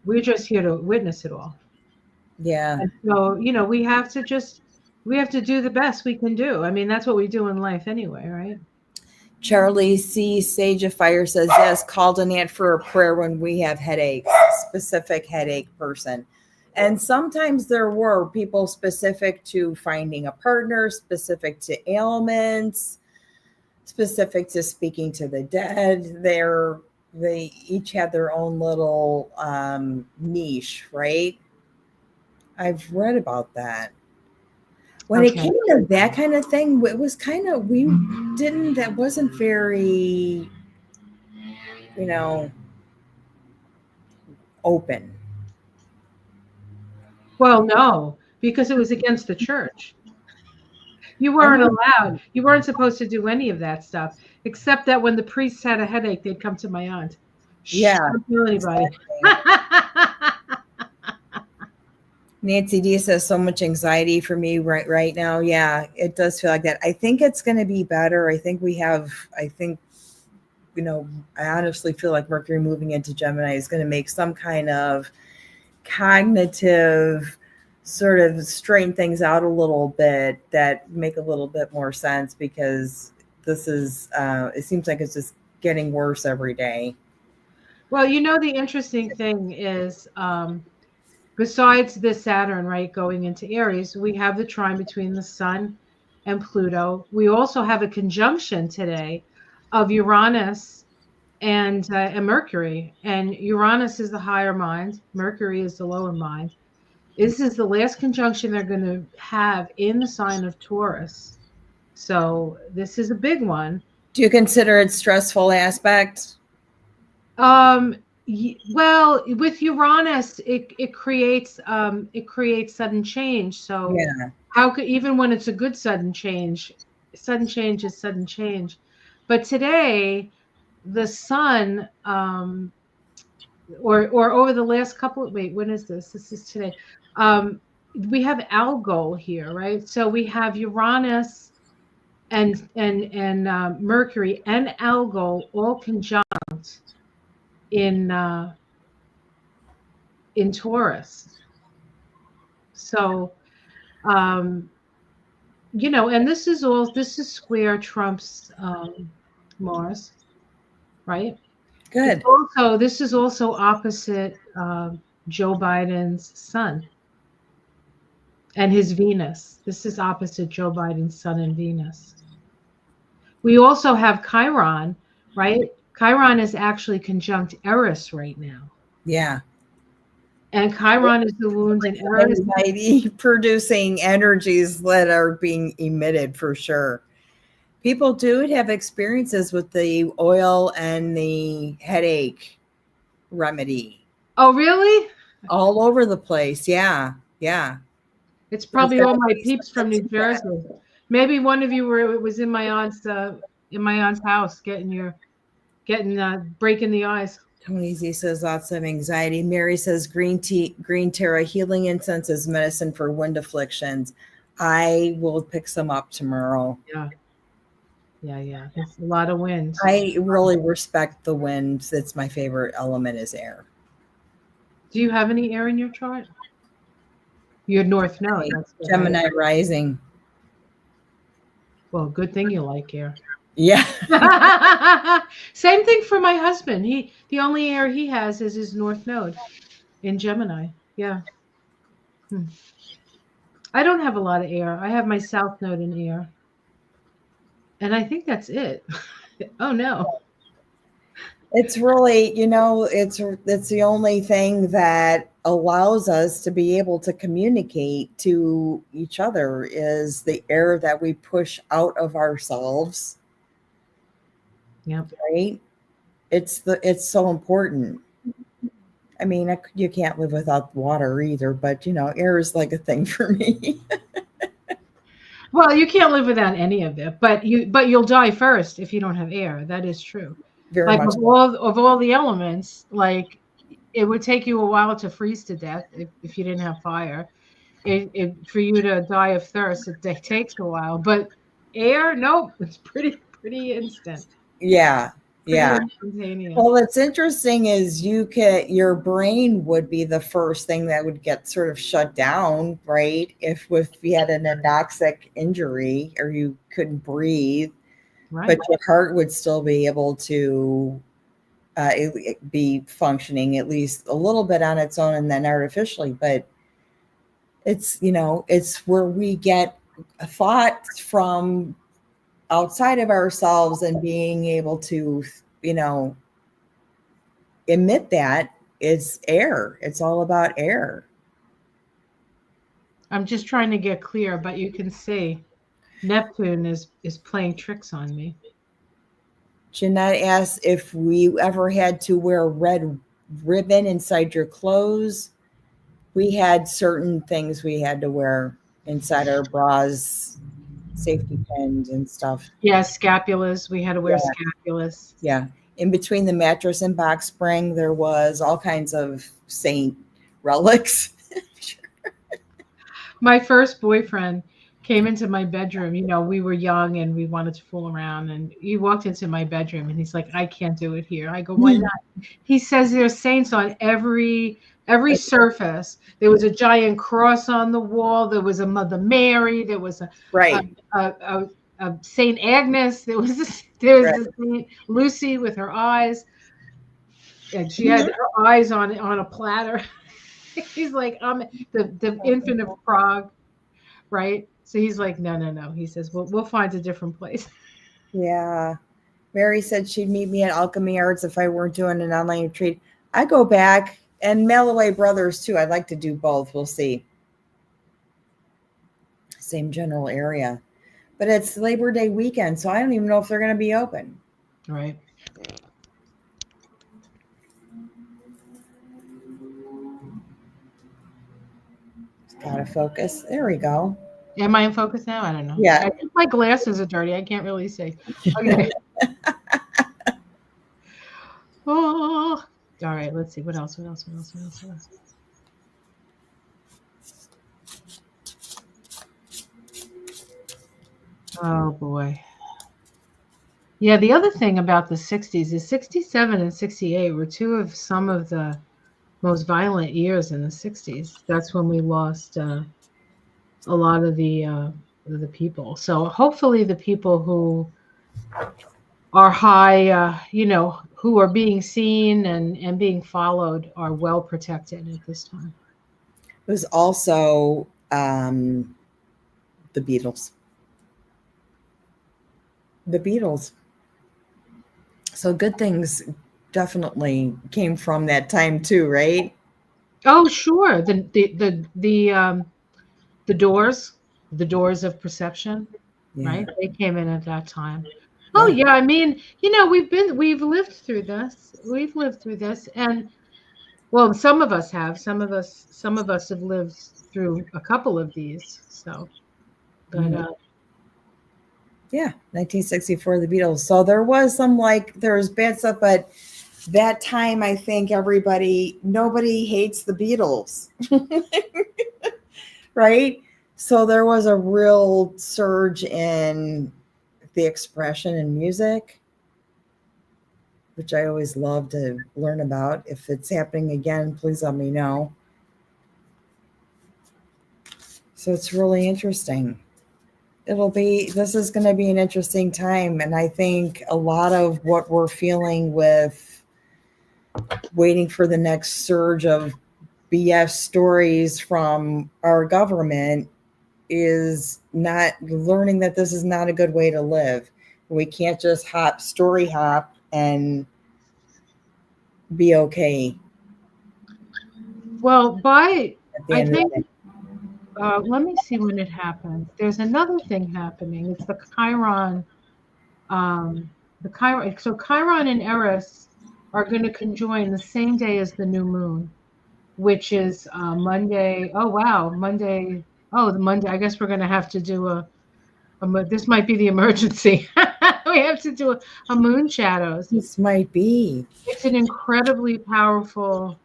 [SPEAKER 2] We're just here to witness it all.
[SPEAKER 1] yeah,
[SPEAKER 2] And so, we have to do the best we can do. I mean, that's what we do in life anyway, right?
[SPEAKER 1] Charlie C. Sage of Fire says, yes, called an aunt for a prayer when we have headaches, specific headache person. And sometimes there were people specific to finding a partner, specific to ailments, specific to speaking to the dead. They each had their own little niche, right? I've read about that. When it
[SPEAKER 2] Okay.
[SPEAKER 1] came to that kind of thing, it was kind of, that wasn't very, you know, open.
[SPEAKER 2] Well, no, because it was against the church. You
[SPEAKER 1] I
[SPEAKER 2] weren't
[SPEAKER 1] know.
[SPEAKER 2] allowed. You weren't supposed to do any of that stuff, except that when the priests had a headache, they'd come to my aunt. Shh,
[SPEAKER 1] Yeah,
[SPEAKER 2] don't tell anybody.
[SPEAKER 1] exactly. Nancy D says so much anxiety for me right now. Yeah, it does feel like that. I think it's going to be better. I think, I honestly feel like Mercury moving into Gemini is going to make some kind of cognitive sort of straighten things out a little bit that make a little bit more sense, because this is, it seems like it's just getting worse every day.
[SPEAKER 2] Well, the interesting thing is, besides the Saturn, right, going into Aries, we have the trine between the Sun and Pluto. We also have a conjunction today of Uranus and Mercury. And Uranus is the higher mind. Mercury is the lower mind. This is the last conjunction they're going to have in the sign of Taurus. So this is a big one.
[SPEAKER 1] Do you consider it stressful aspect?
[SPEAKER 2] Well, with Uranus, it creates sudden change. So
[SPEAKER 1] Yeah.
[SPEAKER 2] how could, even when it's a good sudden change is sudden change. But today, the sun, or over the last couple of, wait, when is this? This is today. We have Algol here, right? So we have Uranus and Mercury and Algol all conjunct in Taurus. So and this is square Trump's Mars, right?
[SPEAKER 1] Good.
[SPEAKER 2] This is also opposite Joe Biden's sun and his Venus. This is opposite Joe Biden's sun and Venus. We also have Chiron, right? Chiron is actually conjunct Eris right now.
[SPEAKER 1] Yeah.
[SPEAKER 2] And Chiron is the wound in Eris.
[SPEAKER 1] Producing energies that are being emitted for sure. People do have experiences with the oil and the headache remedy.
[SPEAKER 2] Oh, really?
[SPEAKER 1] All over the place. Yeah. Yeah.
[SPEAKER 2] It's probably all my peeps from New Jersey. Maybe one of you was in my aunt's house breaking the ice.
[SPEAKER 1] Tony Z says lots of anxiety. Mary says green terra healing incense is medicine for wind afflictions. I will pick some up tomorrow.
[SPEAKER 2] Yeah. It's a lot of wind.
[SPEAKER 1] I really respect the wind. It's my favorite element is air.
[SPEAKER 2] Do you have any air in your chart? Your North Node.
[SPEAKER 1] Gemini rising.
[SPEAKER 2] Well, good thing you like air.
[SPEAKER 1] Yeah.
[SPEAKER 2] Same thing for my husband. The only air he has is his North Node in Gemini. Yeah. I don't have a lot of air. I have my South Node in air. And I think that's it. Oh no.
[SPEAKER 1] It's really, it's the only thing that allows us to be able to communicate to each other is the air that we push out of ourselves.
[SPEAKER 2] Yep.
[SPEAKER 1] Right? It's so important. I mean, you can't live without water either, but air is like a thing for me.
[SPEAKER 2] Well, you can't live without any of it, but you'll die first if you don't have air. That is true.
[SPEAKER 1] Very
[SPEAKER 2] like
[SPEAKER 1] much.
[SPEAKER 2] Of all the elements, like it would take you a while to freeze to death if you didn't have fire. For you to die of thirst, it takes a while. But air, nope, it's pretty instant.
[SPEAKER 1] Yeah. Yeah.
[SPEAKER 2] Instantaneous.
[SPEAKER 1] Well, what's interesting is your brain would be the first thing that would get sort of shut down, right? If you had an anoxic injury or you couldn't breathe, right. But your heart would still be able to be functioning at least a little bit on its own and then artificially. But it's where we get thoughts from outside of ourselves and being able to emit that is air. It's all about air.
[SPEAKER 2] I'm just trying to get clear, but you can see Neptune is playing tricks on me.
[SPEAKER 1] Jeanette asks if we ever had to wear a red ribbon inside your clothes. We had certain things we had to wear inside our bras, safety pins and stuff.
[SPEAKER 2] Yeah, scapulas. We had to wear scapulas.
[SPEAKER 1] Yeah. In between the mattress and box spring, there was all kinds of saint relics.
[SPEAKER 2] My first boyfriend came into my bedroom. We were young and we wanted to fool around. And he walked into my bedroom and he's like, I can't do it here. I go, why not? He says there's saints on every surface. There was a giant cross on the wall. There was a Mother Mary. There was a Saint Agnes. There was a Saint Lucy with her eyes, and she had her eyes on a platter. He's like, the infant of Prague, right? So he's like, no. He says, we'll find a different place.
[SPEAKER 1] Yeah. Mary said she'd meet me at Alchemy Arts if I weren't doing an online retreat. I go back and mail away brothers too. I'd like to do both. We'll see. Same general area. But it's Labor Day weekend, so I don't even know if they're going to be open.
[SPEAKER 2] Right.
[SPEAKER 1] Gotta focus. There we go.
[SPEAKER 2] Am I in focus now? I don't know.
[SPEAKER 1] Yeah.
[SPEAKER 2] I think my glasses are dirty. I can't really see. Okay. Oh. All right. Let's see. What else? Oh, boy. Yeah, the other thing about the 60s is 67 and 68 were two of some of the most violent years in the 60s. That's when we lost a lot of the people. So hopefully the people who are high, who are being seen and being followed are well protected at this time.
[SPEAKER 1] It was also the Beatles. The Beatles. So good things definitely came from that time too, right?
[SPEAKER 2] Oh, sure. The doors of perception,
[SPEAKER 1] Yeah.
[SPEAKER 2] right? They came in at that time. Oh yeah, I mean, we've lived through this. We've lived through this, and well, some of us have. Some of us have lived through a couple of these. So, but
[SPEAKER 1] yeah, 1964, the Beatles. So there was there was bad stuff, but that time I think nobody hates the Beatles, right? So there was a real surge in the expression in music, which I always love to learn about. If it's happening again, please let me know. So it's really interesting. This is going to be an interesting time. And I think a lot of what we're feeling with waiting for the next surge of BS stories from our government is not learning that this is not a good way to live. We can't just story hop and be okay.
[SPEAKER 2] well, let me see when it happens. There's another thing happening. It's the Chiron. So Chiron and Eris are going to conjoin the same day as the new moon, which is Monday. Oh wow, Monday. Oh, the Monday. I guess we're going to have to do this might be the emergency. We have to do a moon shadows.
[SPEAKER 1] This might be.
[SPEAKER 2] It's an incredibly powerful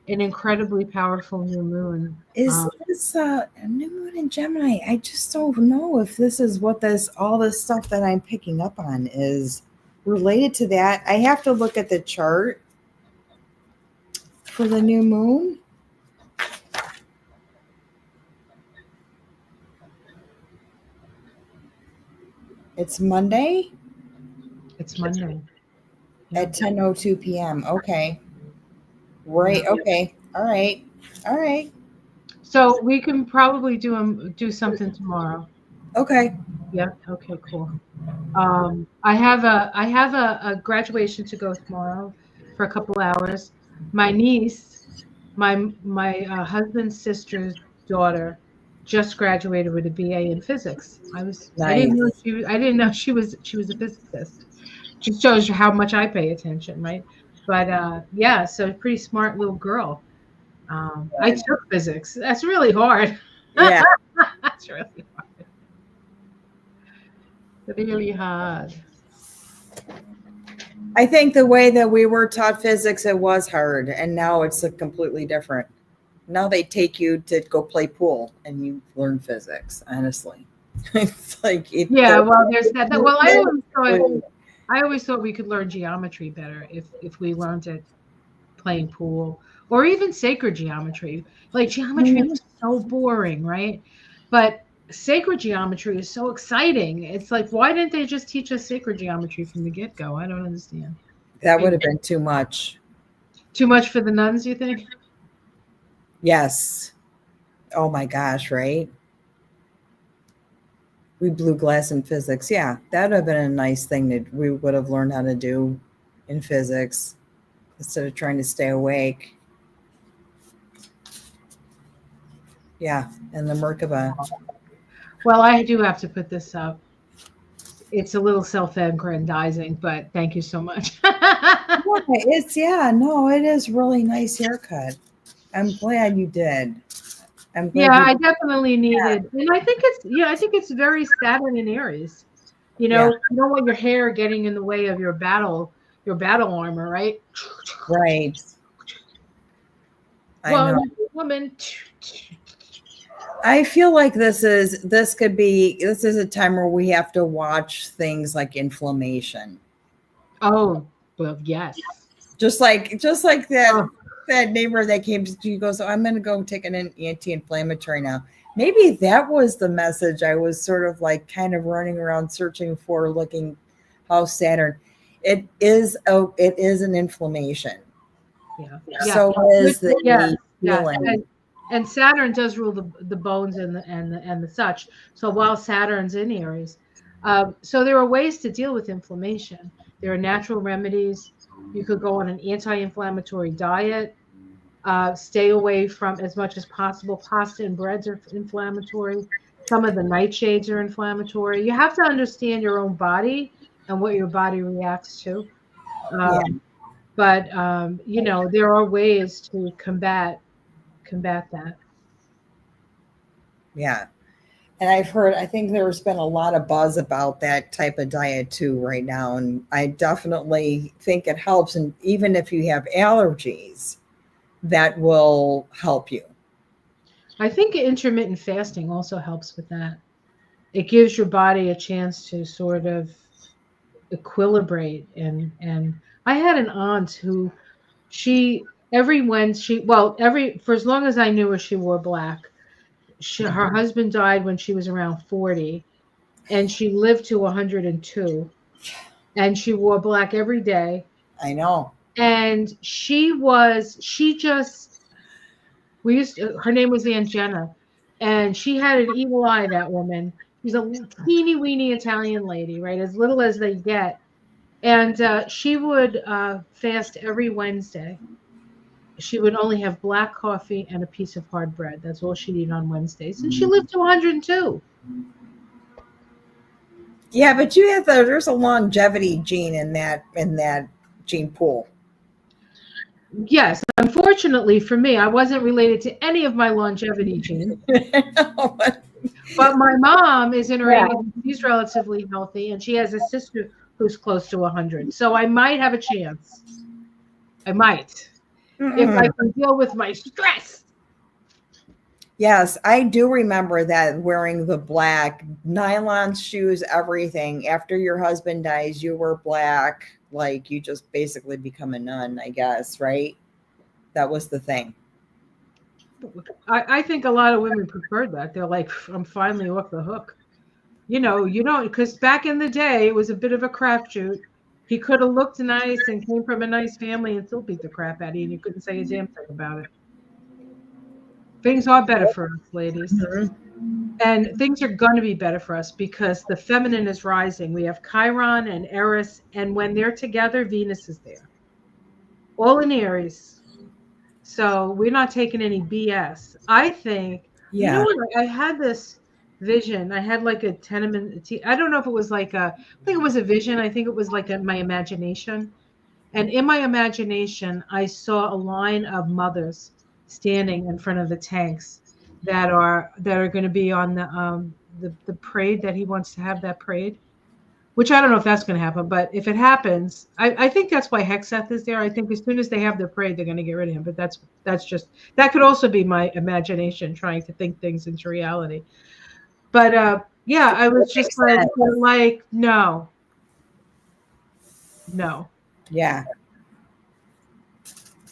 [SPEAKER 2] new moon.
[SPEAKER 1] Is this a new moon in Gemini? I just don't know if this is what all this stuff that I'm picking up on is related to that. I have to look at the chart for the new moon. It's Monday?
[SPEAKER 2] It's Monday.
[SPEAKER 1] At 10:02 p.m. Okay. Right. Okay. All right. All right.
[SPEAKER 2] So we can probably do something tomorrow.
[SPEAKER 1] Okay.
[SPEAKER 2] Yeah. Okay. Cool. I have a graduation to go tomorrow for a couple hours. My niece, my husband's sister's daughter, just graduated with a BA in physics.
[SPEAKER 1] Nice.
[SPEAKER 2] I didn't know she was a physicist. Just shows you how much I pay attention, right? But yeah, so pretty smart little girl. I took physics. That's really hard.
[SPEAKER 1] Yeah.
[SPEAKER 2] That's really hard. Really hard.
[SPEAKER 1] I think the way that we were taught physics, it was hard, and now it's completely different. Now they take you to go play pool, and you learn physics. Honestly, it's like
[SPEAKER 2] well, there's that. Well, I always thought we could learn geometry better if we learned it playing pool or even sacred geometry. Like geometry is so boring, right? But sacred geometry is so exciting. It's like, why didn't they just teach us sacred geometry from the get-go? I don't understand.
[SPEAKER 1] That would have been too much.
[SPEAKER 2] Too much for the nuns, you think?
[SPEAKER 1] Yes. Oh my gosh, right? We blew glass in physics. Yeah, that would have been a nice thing that we would have learned how to do in physics instead of trying to stay awake. Yeah, and the Merkaba.
[SPEAKER 2] Well, I do have to put this up. It's a little self-aggrandizing, but thank you so much.
[SPEAKER 1] It is really nice haircut. I'm glad you did. I'm
[SPEAKER 2] Yeah,
[SPEAKER 1] glad you
[SPEAKER 2] I definitely needed, and I think it's very Saturn in Aries.
[SPEAKER 1] Yeah,
[SPEAKER 2] You don't want your hair getting in the way of your battle armor, right?
[SPEAKER 1] right. I know.
[SPEAKER 2] Woman.
[SPEAKER 1] I feel like this is a time where we have to watch things like inflammation.
[SPEAKER 2] Oh, well, yes.
[SPEAKER 1] Just like that
[SPEAKER 2] Oh,
[SPEAKER 1] that neighbor that came to you goes, oh, I'm gonna go take an anti-inflammatory now. Maybe that was the message I was sort of like kind of running around searching for, looking how Saturn. It is an inflammation.
[SPEAKER 2] yeah, yeah.
[SPEAKER 1] So is
[SPEAKER 2] Yes,
[SPEAKER 1] the
[SPEAKER 2] yes.
[SPEAKER 1] healing.
[SPEAKER 2] And Saturn does rule the bones and the such. So while Saturn's in Aries, so there are ways to deal with inflammation. There are natural remedies. You could go on an anti-inflammatory diet. Stay away from, as much as possible, pasta and breads are inflammatory. Some of the nightshades are inflammatory. You have to understand your own body and what your body reacts to.
[SPEAKER 1] Yeah,
[SPEAKER 2] Um, but there are ways to combat that.
[SPEAKER 1] yeah. And I think there's been a lot of buzz about that type of diet too right now. And I definitely think it helps. And even if you have allergies, that will help you.
[SPEAKER 2] I think intermittent fasting also helps with that. It gives your body a chance to sort of equilibrate. And I had an aunt who, she every when she well every for as long as I knew her, she wore black. Her husband died when she was around 40, and she lived to 102, and she wore black every day.
[SPEAKER 1] I know.
[SPEAKER 2] And she just we used to, her name was Aunt Jenna, and she had an evil eye, that woman. She's a teeny weeny Italian lady, right, as little as they get. And she would fast every Wednesday. She would only have black coffee and a piece of hard bread. That's all she'd eat on Wednesdays, and she lived to 102.
[SPEAKER 1] Yeah, but there's a longevity gene in that gene pool.
[SPEAKER 2] Yes, unfortunately for me, I wasn't related to any of my longevity genes. But my mom is in her 80s. She's relatively healthy, and she has a sister who's close to 100. So I might have a chance. I might, if I can deal with my stress.
[SPEAKER 1] Yes, I do remember that, wearing the black nylon shoes, everything. After your husband dies, you wear black, like you just basically become a nun, I guess, right? That was the thing.
[SPEAKER 2] I think a lot of women preferred that. They're like, I'm finally off the hook. You don't, because back in the day, it was a bit of a crapshoot. He could have looked nice and came from a nice family and still beat the crap out of you, and you couldn't say a damn thing about it. Things are better for us, ladies. And things are going to be better for us because the feminine is rising. We have Chiron and Eris, and when they're together, Venus is there. All in Aries. So we're not taking any BS. I think,
[SPEAKER 1] Yeah.
[SPEAKER 2] what? I had this vision. I had like a tenement. I don't know if it was I think it was a vision. I think it was like my imagination. And in my imagination, I saw a line of mothers standing in front of the tanks that are going to be on the parade that he wants to have, that parade. Which I don't know if that's going to happen, but if it happens, I think that's why Hexeth is there. I think as soon as they have their parade, they're going to get rid of him. But that's just, that could also be my imagination trying to think things into reality. But yeah, I was just like, no, no.
[SPEAKER 1] Yeah.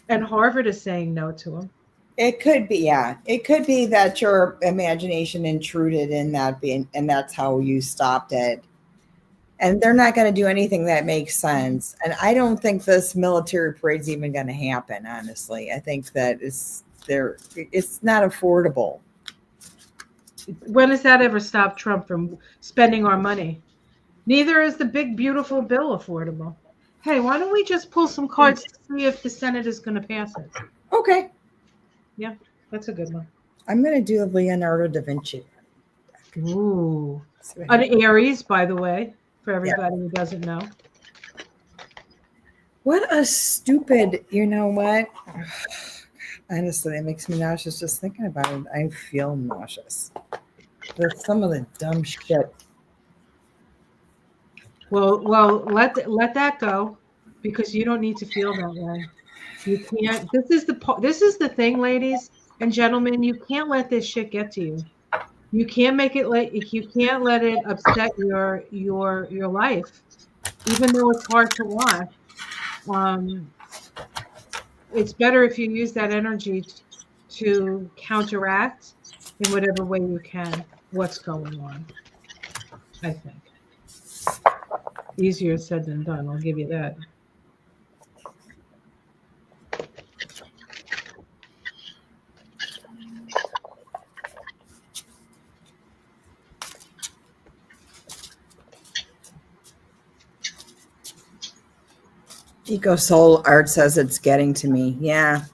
[SPEAKER 2] And Harvard is saying no to him.
[SPEAKER 1] It could be, yeah. It could be that your imagination intruded in that being, and that's how you stopped it. And they're not going to do anything that makes sense. And I don't think this military parade's even going to happen, honestly. I think that it's not affordable.
[SPEAKER 2] When has that ever stopped Trump from spending our money? Neither is the big, beautiful bill affordable. Hey, why don't we just pull some cards to see if the Senate is going to pass it?
[SPEAKER 1] Okay.
[SPEAKER 2] Yeah, that's a good one.
[SPEAKER 1] I'm going to do a Leonardo da Vinci.
[SPEAKER 2] Ooh. An Aries, by the way, for everybody who doesn't know.
[SPEAKER 1] What a stupid, you know what? Honestly, it makes me nauseous just thinking about it. I feel nauseous. There's some of the dumb shit.
[SPEAKER 2] Well, let that go, because you don't need to feel that way. You can't. This is the thing, ladies and gentlemen. You can't let this shit get to you. You can't make it you can't let it upset your life, even though it's hard to watch. It's better if you use that energy to counteract in whatever way you can what's going on. I think easier said than done. I'll give you that.
[SPEAKER 1] Eco Soul Art says it's getting to me. Yeah.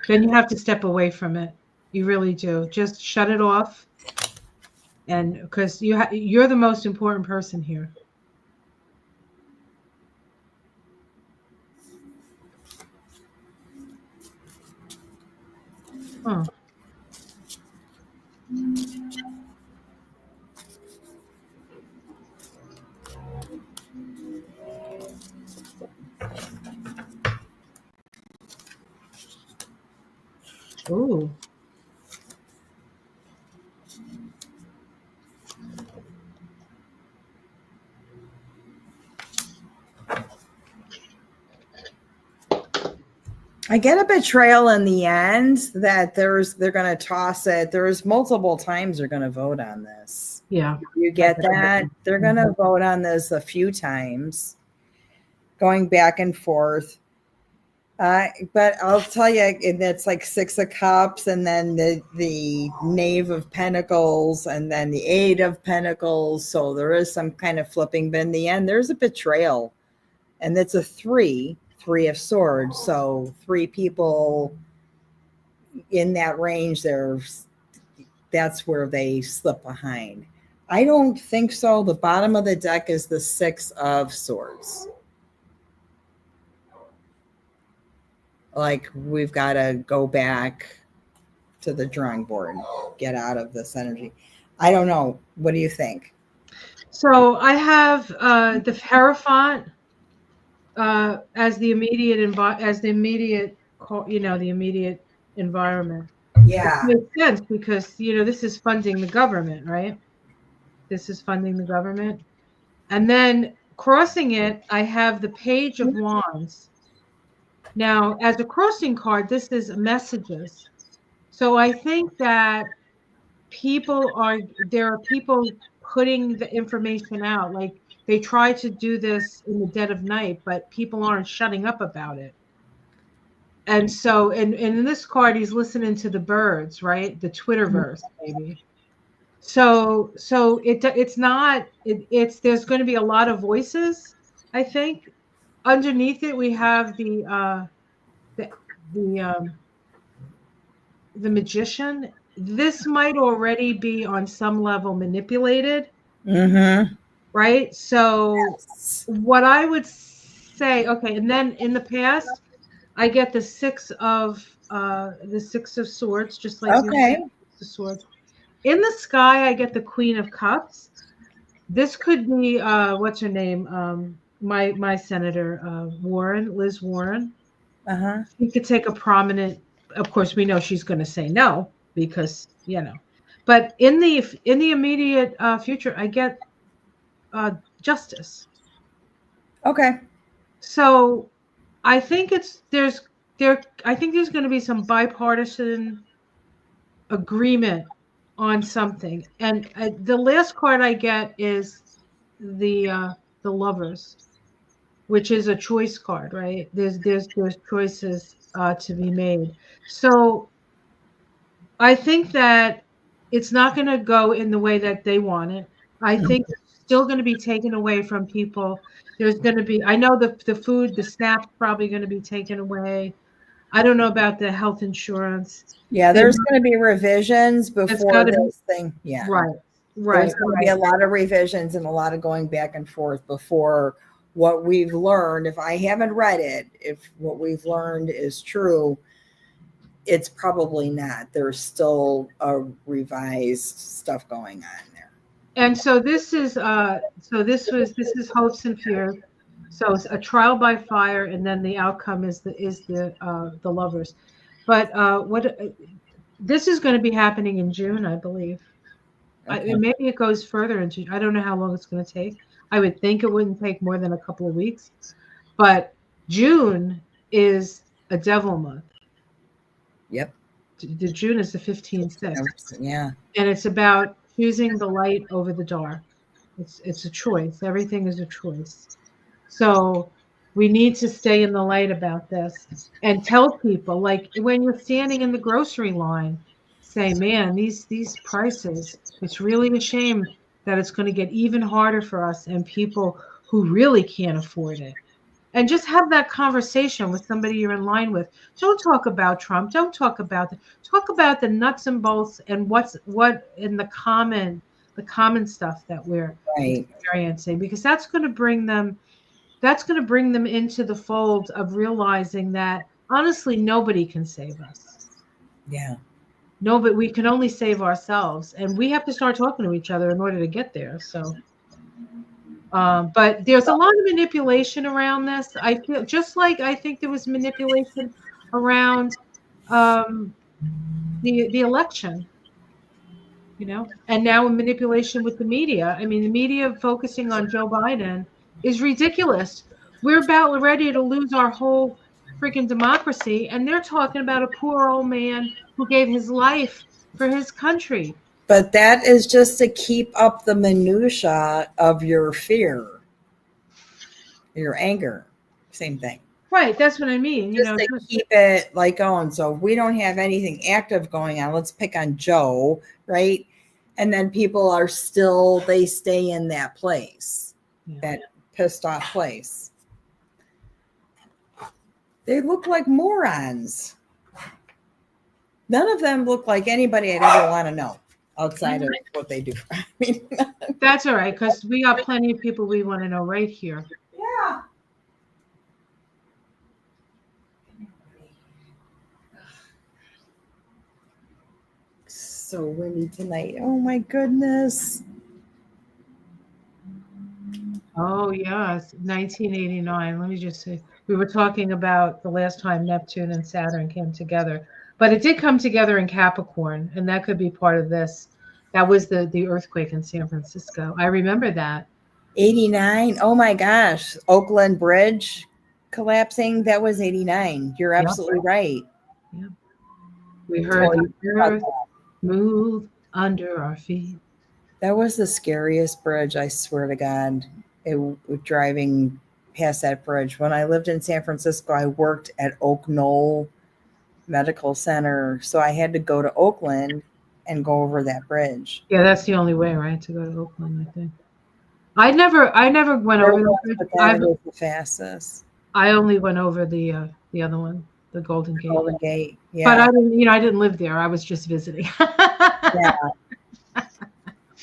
[SPEAKER 2] Then you have to step away from it. You really do. Just shut it off, and because you're the most important person here. Huh. Ooh.
[SPEAKER 1] I get a betrayal in the end that they're going to toss it. There's multiple times they're going to vote on this.
[SPEAKER 2] Yeah.
[SPEAKER 1] You get that? They're going to vote on this a few times, going back and forth. But I'll tell you, it's like Six of Cups, and then the Knave of Pentacles, and then the Eight of Pentacles. So there is some kind of flipping, but in the end, there's a betrayal, and it's a three of swords. So three people in that range, that's where they slip behind. I don't think so. The bottom of the deck is the Six of Swords. Like, we've got to go back to the drawing board, get out of this energy. I don't know. What do you think?
[SPEAKER 2] So I have the Hierophant as the immediate the immediate environment.
[SPEAKER 1] Yeah.
[SPEAKER 2] It makes sense because this is funding the government, right? This is funding the government. And then crossing it, I have the Page of Wands. Now, as a crossing card, this is messages. So I think that there are people putting the information out. Like, they try to do this in the dead of night, but people aren't shutting up about it. And so, and in this card, he's listening to the birds, right? The Twitterverse, maybe. So it's not, it's there's going to be a lot of voices, I think. Underneath it, we have the Magician. This might already be on some level manipulated, right? So what I would say, okay, and then in the past, I get the Six of Swords, just like the Swords. In the sky, I get the Queen of Cups. This could be what's her name? My senator, Liz Warren. She could take a prominent. Of course, we know she's going to say no because But in the immediate future, I get Justice.
[SPEAKER 1] Okay.
[SPEAKER 2] So I think there's going to be some bipartisan agreement on something. And the last card I get is the Lovers, which is a choice card, right? There's choices to be made. So I think that it's not going to go in the way that they want it. I think it's still going to be taken away from people. There's going to be, I know the food, the SNAP's probably going to be taken away. I don't know about the health insurance.
[SPEAKER 1] Yeah, there's going to be revisions
[SPEAKER 2] It's
[SPEAKER 1] before
[SPEAKER 2] got to be
[SPEAKER 1] this thing. Yeah.
[SPEAKER 2] right,
[SPEAKER 1] There's
[SPEAKER 2] right,
[SPEAKER 1] going to be
[SPEAKER 2] right.
[SPEAKER 1] a lot of revisions and a lot of going back and forth before what we've learned. If I haven't read it, if what we've learned is true, it's probably not. There's still a revised stuff going on there.
[SPEAKER 2] And so this is this is hopes and fears. So it's a trial by fire, and then the outcome is the lovers. But what this is going to be happening in June, I believe.
[SPEAKER 1] Okay.
[SPEAKER 2] Maybe it goes further into. I don't know how long it's going to take. I would think it wouldn't take more than a couple of weeks. But June is a devil month.
[SPEAKER 1] Yep.
[SPEAKER 2] The June is the 15/6.
[SPEAKER 1] Yeah.
[SPEAKER 2] And it's about choosing the light over the dark. It's a choice. Everything is a choice. So we need to stay in the light about this and tell people, like when you're standing in the grocery line, say, man, these prices, it's really a shame that it's going to get even harder for us and people who really can't afford it. And just have that conversation with somebody you're in line with. Don't talk about Trump. Don't talk about talk about the nuts and bolts and what in the common stuff that we're experiencing, because that's going to bring them into the fold of realizing that honestly nobody can save us.
[SPEAKER 1] Yeah.
[SPEAKER 2] No, but we can only save ourselves, and we have to start talking to each other in order to get there. So but there's a lot of manipulation around this. I feel just like I think there was manipulation around the election, and now manipulation with the media. I mean, the media focusing on Joe Biden is ridiculous. We're about ready to lose our whole freaking democracy, and they're talking about a poor old man who gave his life for his country.
[SPEAKER 1] But that is just to keep up the minutia of your fear, your anger. Same thing.
[SPEAKER 2] Right, that's what I mean.
[SPEAKER 1] Just to keep it like going. So if we don't have anything active going on, let's pick on Joe, right? And then people are still, they stay in that place, that pissed off place. They look like morons. None of them look like anybody I'd ever want to know outside of what they do. I mean,
[SPEAKER 2] that's all right, because we got plenty of people we want to know right here.
[SPEAKER 1] Yeah. So windy tonight. Oh my goodness.
[SPEAKER 2] Oh yes, 1989. Let me just say, we were talking about the last time Neptune and Saturn came together, but it did come together in Capricorn, and that could be part of this. That was the earthquake in San Francisco. I remember that.
[SPEAKER 1] 89. Oh my gosh. Oakland Bridge collapsing. That was 89. You're absolutely right.
[SPEAKER 2] Yeah. We heard the earth move under our feet.
[SPEAKER 1] That was the scariest bridge, I swear to God. Driving past that bridge. When I lived in San Francisco, I worked at Oak Knoll Medical Center. So I had to go to Oakland and go over that bridge.
[SPEAKER 2] Yeah, that's the only way, right? To go to Oakland, I think. I never went over
[SPEAKER 1] the bridge. Was the fastest.
[SPEAKER 2] I only went over the other one, the Golden Gate.
[SPEAKER 1] Golden Gate, yeah.
[SPEAKER 2] But I didn't live there. I was just visiting.
[SPEAKER 1] Yeah.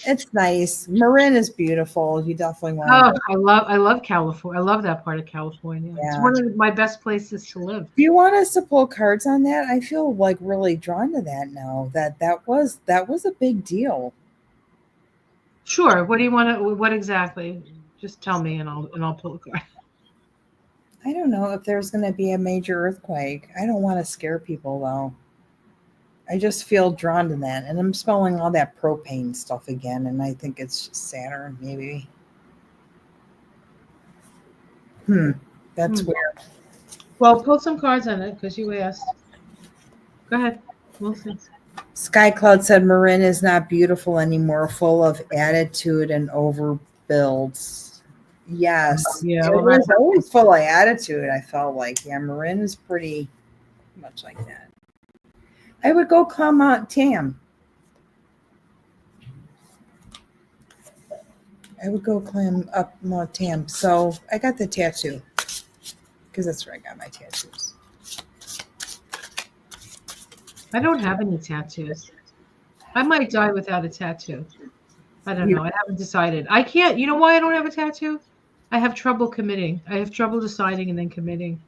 [SPEAKER 1] It's nice. Marin is beautiful. You definitely want to.
[SPEAKER 2] I love California. I love that part of California. Yeah. It's one of my best places to live.
[SPEAKER 1] Do you want us to pull cards on that? I feel like really drawn to that now. That was a big deal.
[SPEAKER 2] Sure. What do you want to? What exactly? Just tell me, and I'll pull a card.
[SPEAKER 1] I don't know if there's going to be a major earthquake. I don't want to scare people though. I just feel drawn to that, and I'm smelling all that propane stuff again, and I think it's just Saturn, maybe. That's weird.
[SPEAKER 2] Well, pull some cards on it because you asked. Go ahead. We'll see.
[SPEAKER 1] Sky Cloud said Marin is not beautiful anymore, full of attitude and overbuilds. Yes.
[SPEAKER 2] Yeah.
[SPEAKER 1] It was always full of attitude, I felt like. Yeah, Marin is pretty much like that. I would go climb Mount Tam. I would go climb up Mount Tam. So I got the tattoo because that's where I got my tattoos.
[SPEAKER 2] I don't have any tattoos. I might die without a tattoo. I don't
[SPEAKER 1] You-
[SPEAKER 2] know. I haven't decided. I can't. You know why I don't have a tattoo? I have trouble committing. I have trouble deciding and then committing.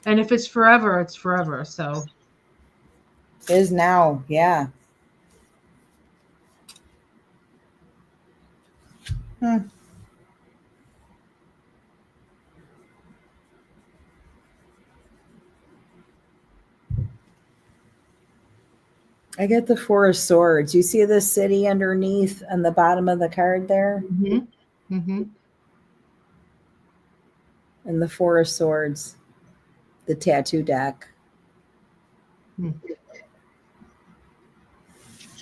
[SPEAKER 2] And if it's forever, it's forever. So
[SPEAKER 1] Is now, yeah. I get the Four of Swords. You see the city underneath on the bottom of the card there? And the Four of Swords, the tattoo deck.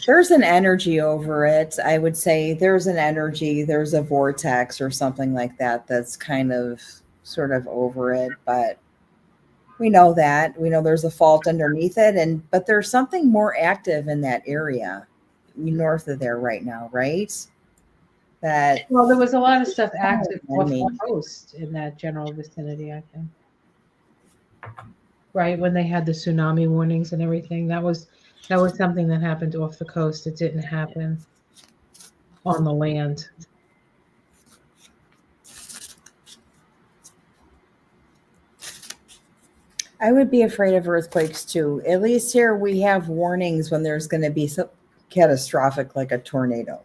[SPEAKER 1] There's an energy over it. I would say there's an energy, there's a vortex or something like that that's kind of sort of over it, but we know that. We know there's a fault underneath it, but there's something more active in that area north of there right now, right? That
[SPEAKER 2] Well, there was a lot of stuff active off the coast in that general vicinity, I think. Right, when they had the tsunami warnings and everything, that was something that happened off the coast. It didn't happen on the land.
[SPEAKER 1] I would be afraid of earthquakes too. At least here we have warnings when there's going to be some catastrophic, like a tornado.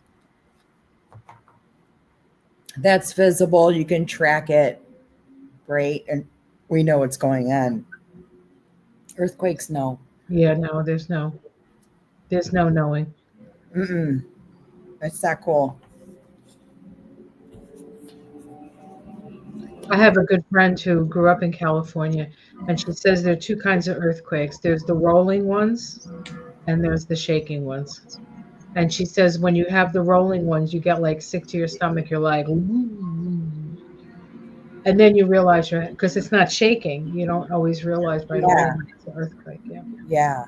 [SPEAKER 1] That's visible. You can track it, right? And we know what's going on. Earthquakes, no.
[SPEAKER 2] Yeah, no, there's no knowing.
[SPEAKER 1] That's not cool.
[SPEAKER 2] I have a good friend who grew up in California, and she says there are two kinds of earthquakes. There's the rolling ones, and there's the shaking ones. And she says when you have the rolling ones, you get like sick to your stomach. You're like, ooh. And then you realize because it's not shaking. You don't always realize right away it's an earthquake. Yeah.
[SPEAKER 1] Yeah.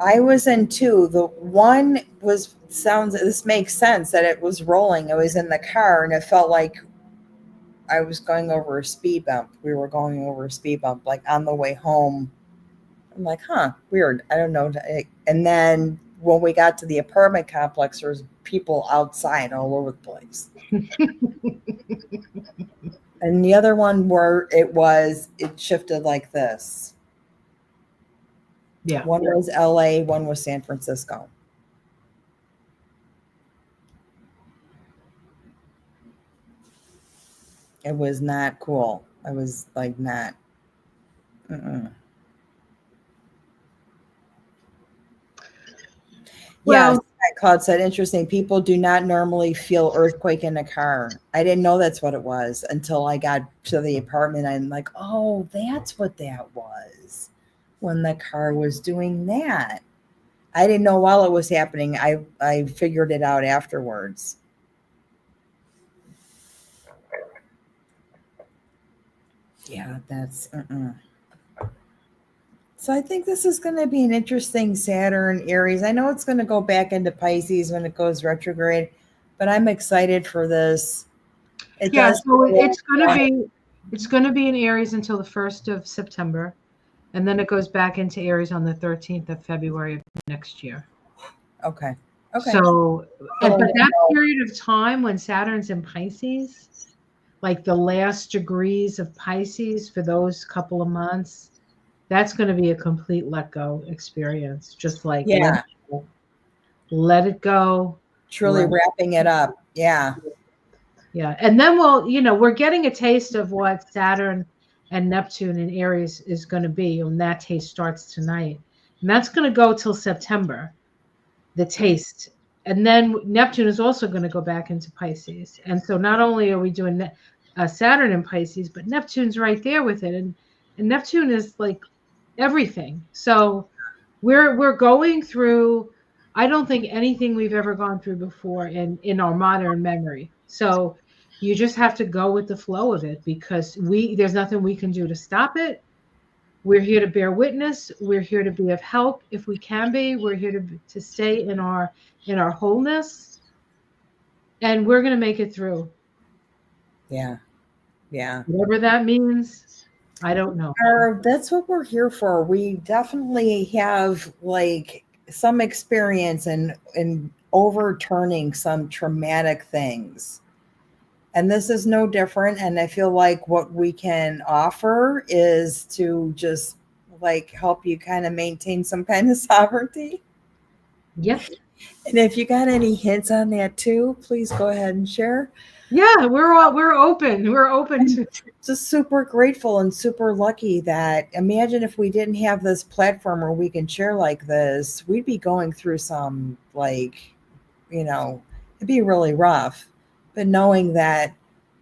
[SPEAKER 1] I was in two. The one this makes sense that it was rolling. I was in the car and it felt like I was going over a speed bump. We were going over a speed bump, like on the way home. I'm like, weird. I don't know. And then when we got to the apartment complex, there was people outside all over the place. And the other one where it shifted like this.
[SPEAKER 2] Yeah.
[SPEAKER 1] One was LA, one was San Francisco. It was not cool. I was like, not.
[SPEAKER 2] Well,
[SPEAKER 1] yes, Claude said, interesting. People do not normally feel earthquake in a car. I didn't know that's what it was until I got to the apartment. I'm like, oh, that's what that was when the car was doing that. I didn't know while it was happening. I figured it out afterwards. Yeah, that's So I think this is going to be an interesting Saturn Aries. I know it's going to go back into Pisces when it goes retrograde, but I'm excited for this.
[SPEAKER 2] it's going to be in Aries until the 1st of September, and then it goes back into Aries on the 13th of February of next year.
[SPEAKER 1] Okay.
[SPEAKER 2] So, but that period of time when Saturn's in Pisces, like the last degrees of Pisces for those couple of months, that's going to be a complete let go experience. Just like let it go.
[SPEAKER 1] Truly wrapping it up. Yeah.
[SPEAKER 2] Yeah. And then we're getting a taste of what Saturn and Neptune in Aries is going to be. And that taste starts tonight. And that's going to go till September, the taste. And then Neptune is also going to go back into Pisces. And so not only are we doing Saturn in Pisces, but Neptune's right there with it. And Neptune is like everything. So we're going through, I don't think anything we've ever gone through before in our modern memory. So you just have to go with the flow of it because there's nothing we can do to stop it. We're here to bear witness. We're here to be of help if we can be. We're here to stay in our wholeness, and we're going to make it through.
[SPEAKER 1] Yeah. Yeah.
[SPEAKER 2] Whatever that means, I don't know.
[SPEAKER 1] That's what we're here for. We definitely have like some experience in overturning some traumatic things. And this is no different. And I feel like what we can offer is to just like help you kind of maintain some kind of sovereignty.
[SPEAKER 2] Yep.
[SPEAKER 1] And if you got any hints on that too, please go ahead and share.
[SPEAKER 2] Yeah, we're open. We're open to.
[SPEAKER 1] Just super grateful and super lucky that imagine if we didn't have this platform where we can share like this, we'd be going through some like, it'd be really rough. But knowing that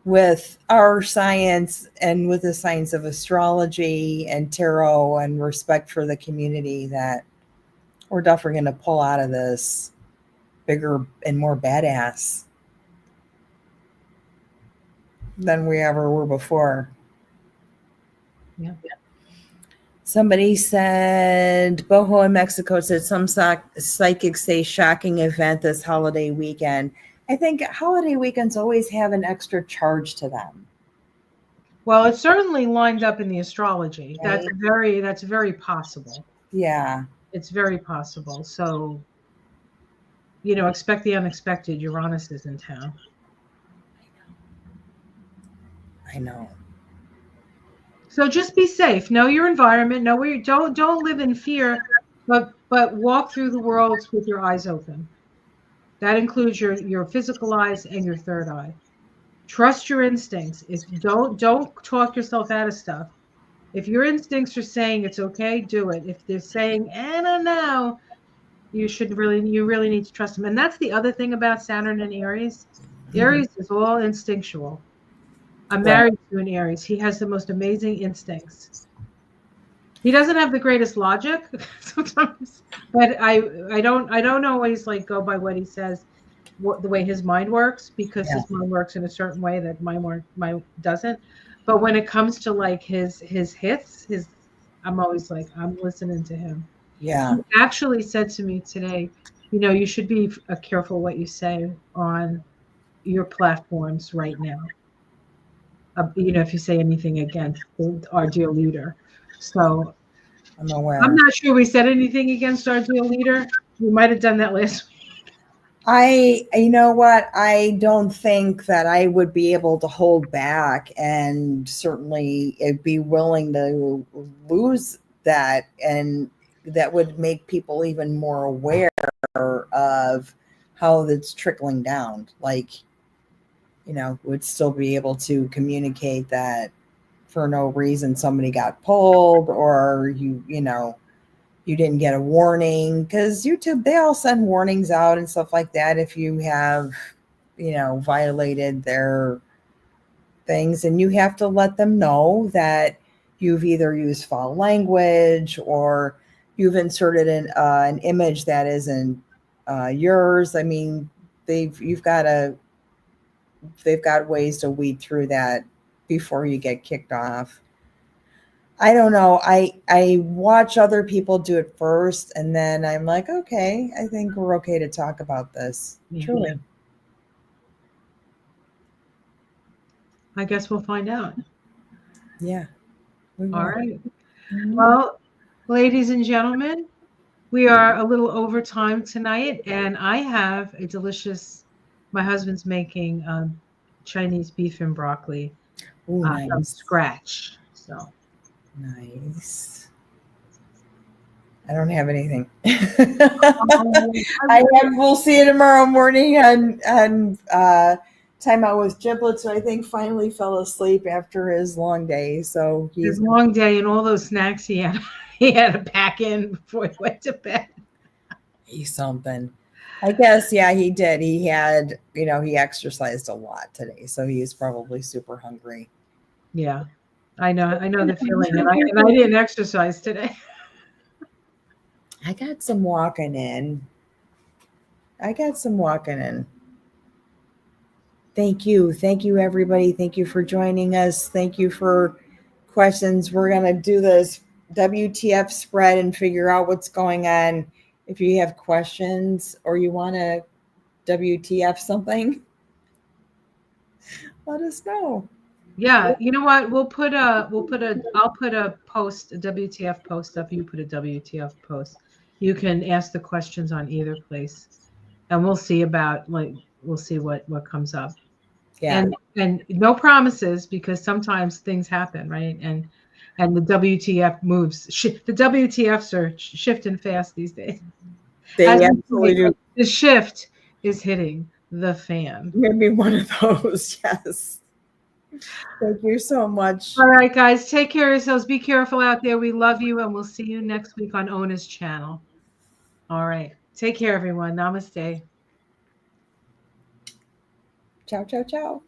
[SPEAKER 1] with our science and with the science of astrology and tarot and respect for the community, that we're definitely going to pull out of this bigger and more badass than we ever were before.
[SPEAKER 2] Yeah.
[SPEAKER 1] Somebody said, Boho in Mexico said some psychics say shocking event this holiday weekend. I think holiday weekends always have an extra charge to them.
[SPEAKER 2] Well, it's certainly lined up in the astrology.
[SPEAKER 1] Right?
[SPEAKER 2] That's very possible.
[SPEAKER 1] Yeah.
[SPEAKER 2] It's very possible. So, expect the unexpected. Uranus is in town.
[SPEAKER 1] I know.
[SPEAKER 2] So just be safe. Know your environment. Know where you don't live in fear, but walk through the world with your eyes open. That includes your physical eyes and your third eye. Trust your instincts. If don't talk yourself out of stuff. If your instincts are saying it's okay, do it. If they're saying, I don't know, you really need to trust them. And that's the other thing about Saturn and Aries. Aries is all instinctual. I'm married to an Aries. He has the most amazing instincts. He doesn't have the greatest logic sometimes, but I don't always like go by what he says, the way his mind works, because his mind works in a certain way that my doesn't. But when it comes to like his hits, I'm always like, I'm listening to him.
[SPEAKER 1] Yeah.
[SPEAKER 2] He actually said to me today, you should be careful what you say on your platforms right now. If you say anything against our dear leader. So
[SPEAKER 1] I'm aware.
[SPEAKER 2] I'm not sure we said anything against our dear leader. We might have done that last
[SPEAKER 1] week. You know what? I don't think that I would be able to hold back, and certainly be willing to lose that, and that would make people even more aware of how that's trickling down. Like, would still be able to communicate that for no reason somebody got pulled, or you didn't get a warning, because YouTube, they all send warnings out and stuff like that if you have violated their things, and you have to let them know that you've either used foul language or you've inserted an image that isn't yours. I mean, they've got ways to weed through that before you get kicked off. I don't know. I watch other people do it first, and then I'm like, okay, I think we're okay to talk about this.
[SPEAKER 2] week.
[SPEAKER 1] Truly.
[SPEAKER 2] I guess we'll find out.
[SPEAKER 1] Yeah.
[SPEAKER 2] All right. Well, ladies and gentlemen, we are a little over time tonight, and I have a delicious, my husband's making Chinese beef and broccoli from scratch. So
[SPEAKER 1] nice. I don't have anything. We'll see you tomorrow morning on Time Out with Giblets, who I think finally fell asleep after his long day. So
[SPEAKER 2] his long day and all those snacks he had to pack in before he went to bed.
[SPEAKER 1] He's something. I guess, yeah, he did. He had, he exercised a lot today, so he was probably super hungry.
[SPEAKER 2] Yeah, I know the feeling, and I didn't exercise today.
[SPEAKER 1] I got some walking in. Thank you, everybody. Thank you for joining us. Thank you for questions. We're gonna do this WTF spread and figure out what's going on. If you have questions or you want to WTF something, let us know.
[SPEAKER 2] Yeah, you know what? I'll put a post, a WTF post up. You put a WTF post. You can ask the questions on either place, and we'll see what comes up.
[SPEAKER 1] Yeah.
[SPEAKER 2] And no promises, because sometimes things happen, right? And the WTF moves. The WTFs are shifting fast these days.
[SPEAKER 1] They
[SPEAKER 2] As we
[SPEAKER 1] absolutely
[SPEAKER 2] say,
[SPEAKER 1] do.
[SPEAKER 2] the shift is hitting the fan.
[SPEAKER 1] Maybe one of those. Yes. Thank you so much.
[SPEAKER 2] All right, guys, take care of yourselves. Be careful out there. We love you, and we'll see you next week on Ona's channel. All right. Take care, everyone. Namaste.
[SPEAKER 1] Ciao, ciao, ciao.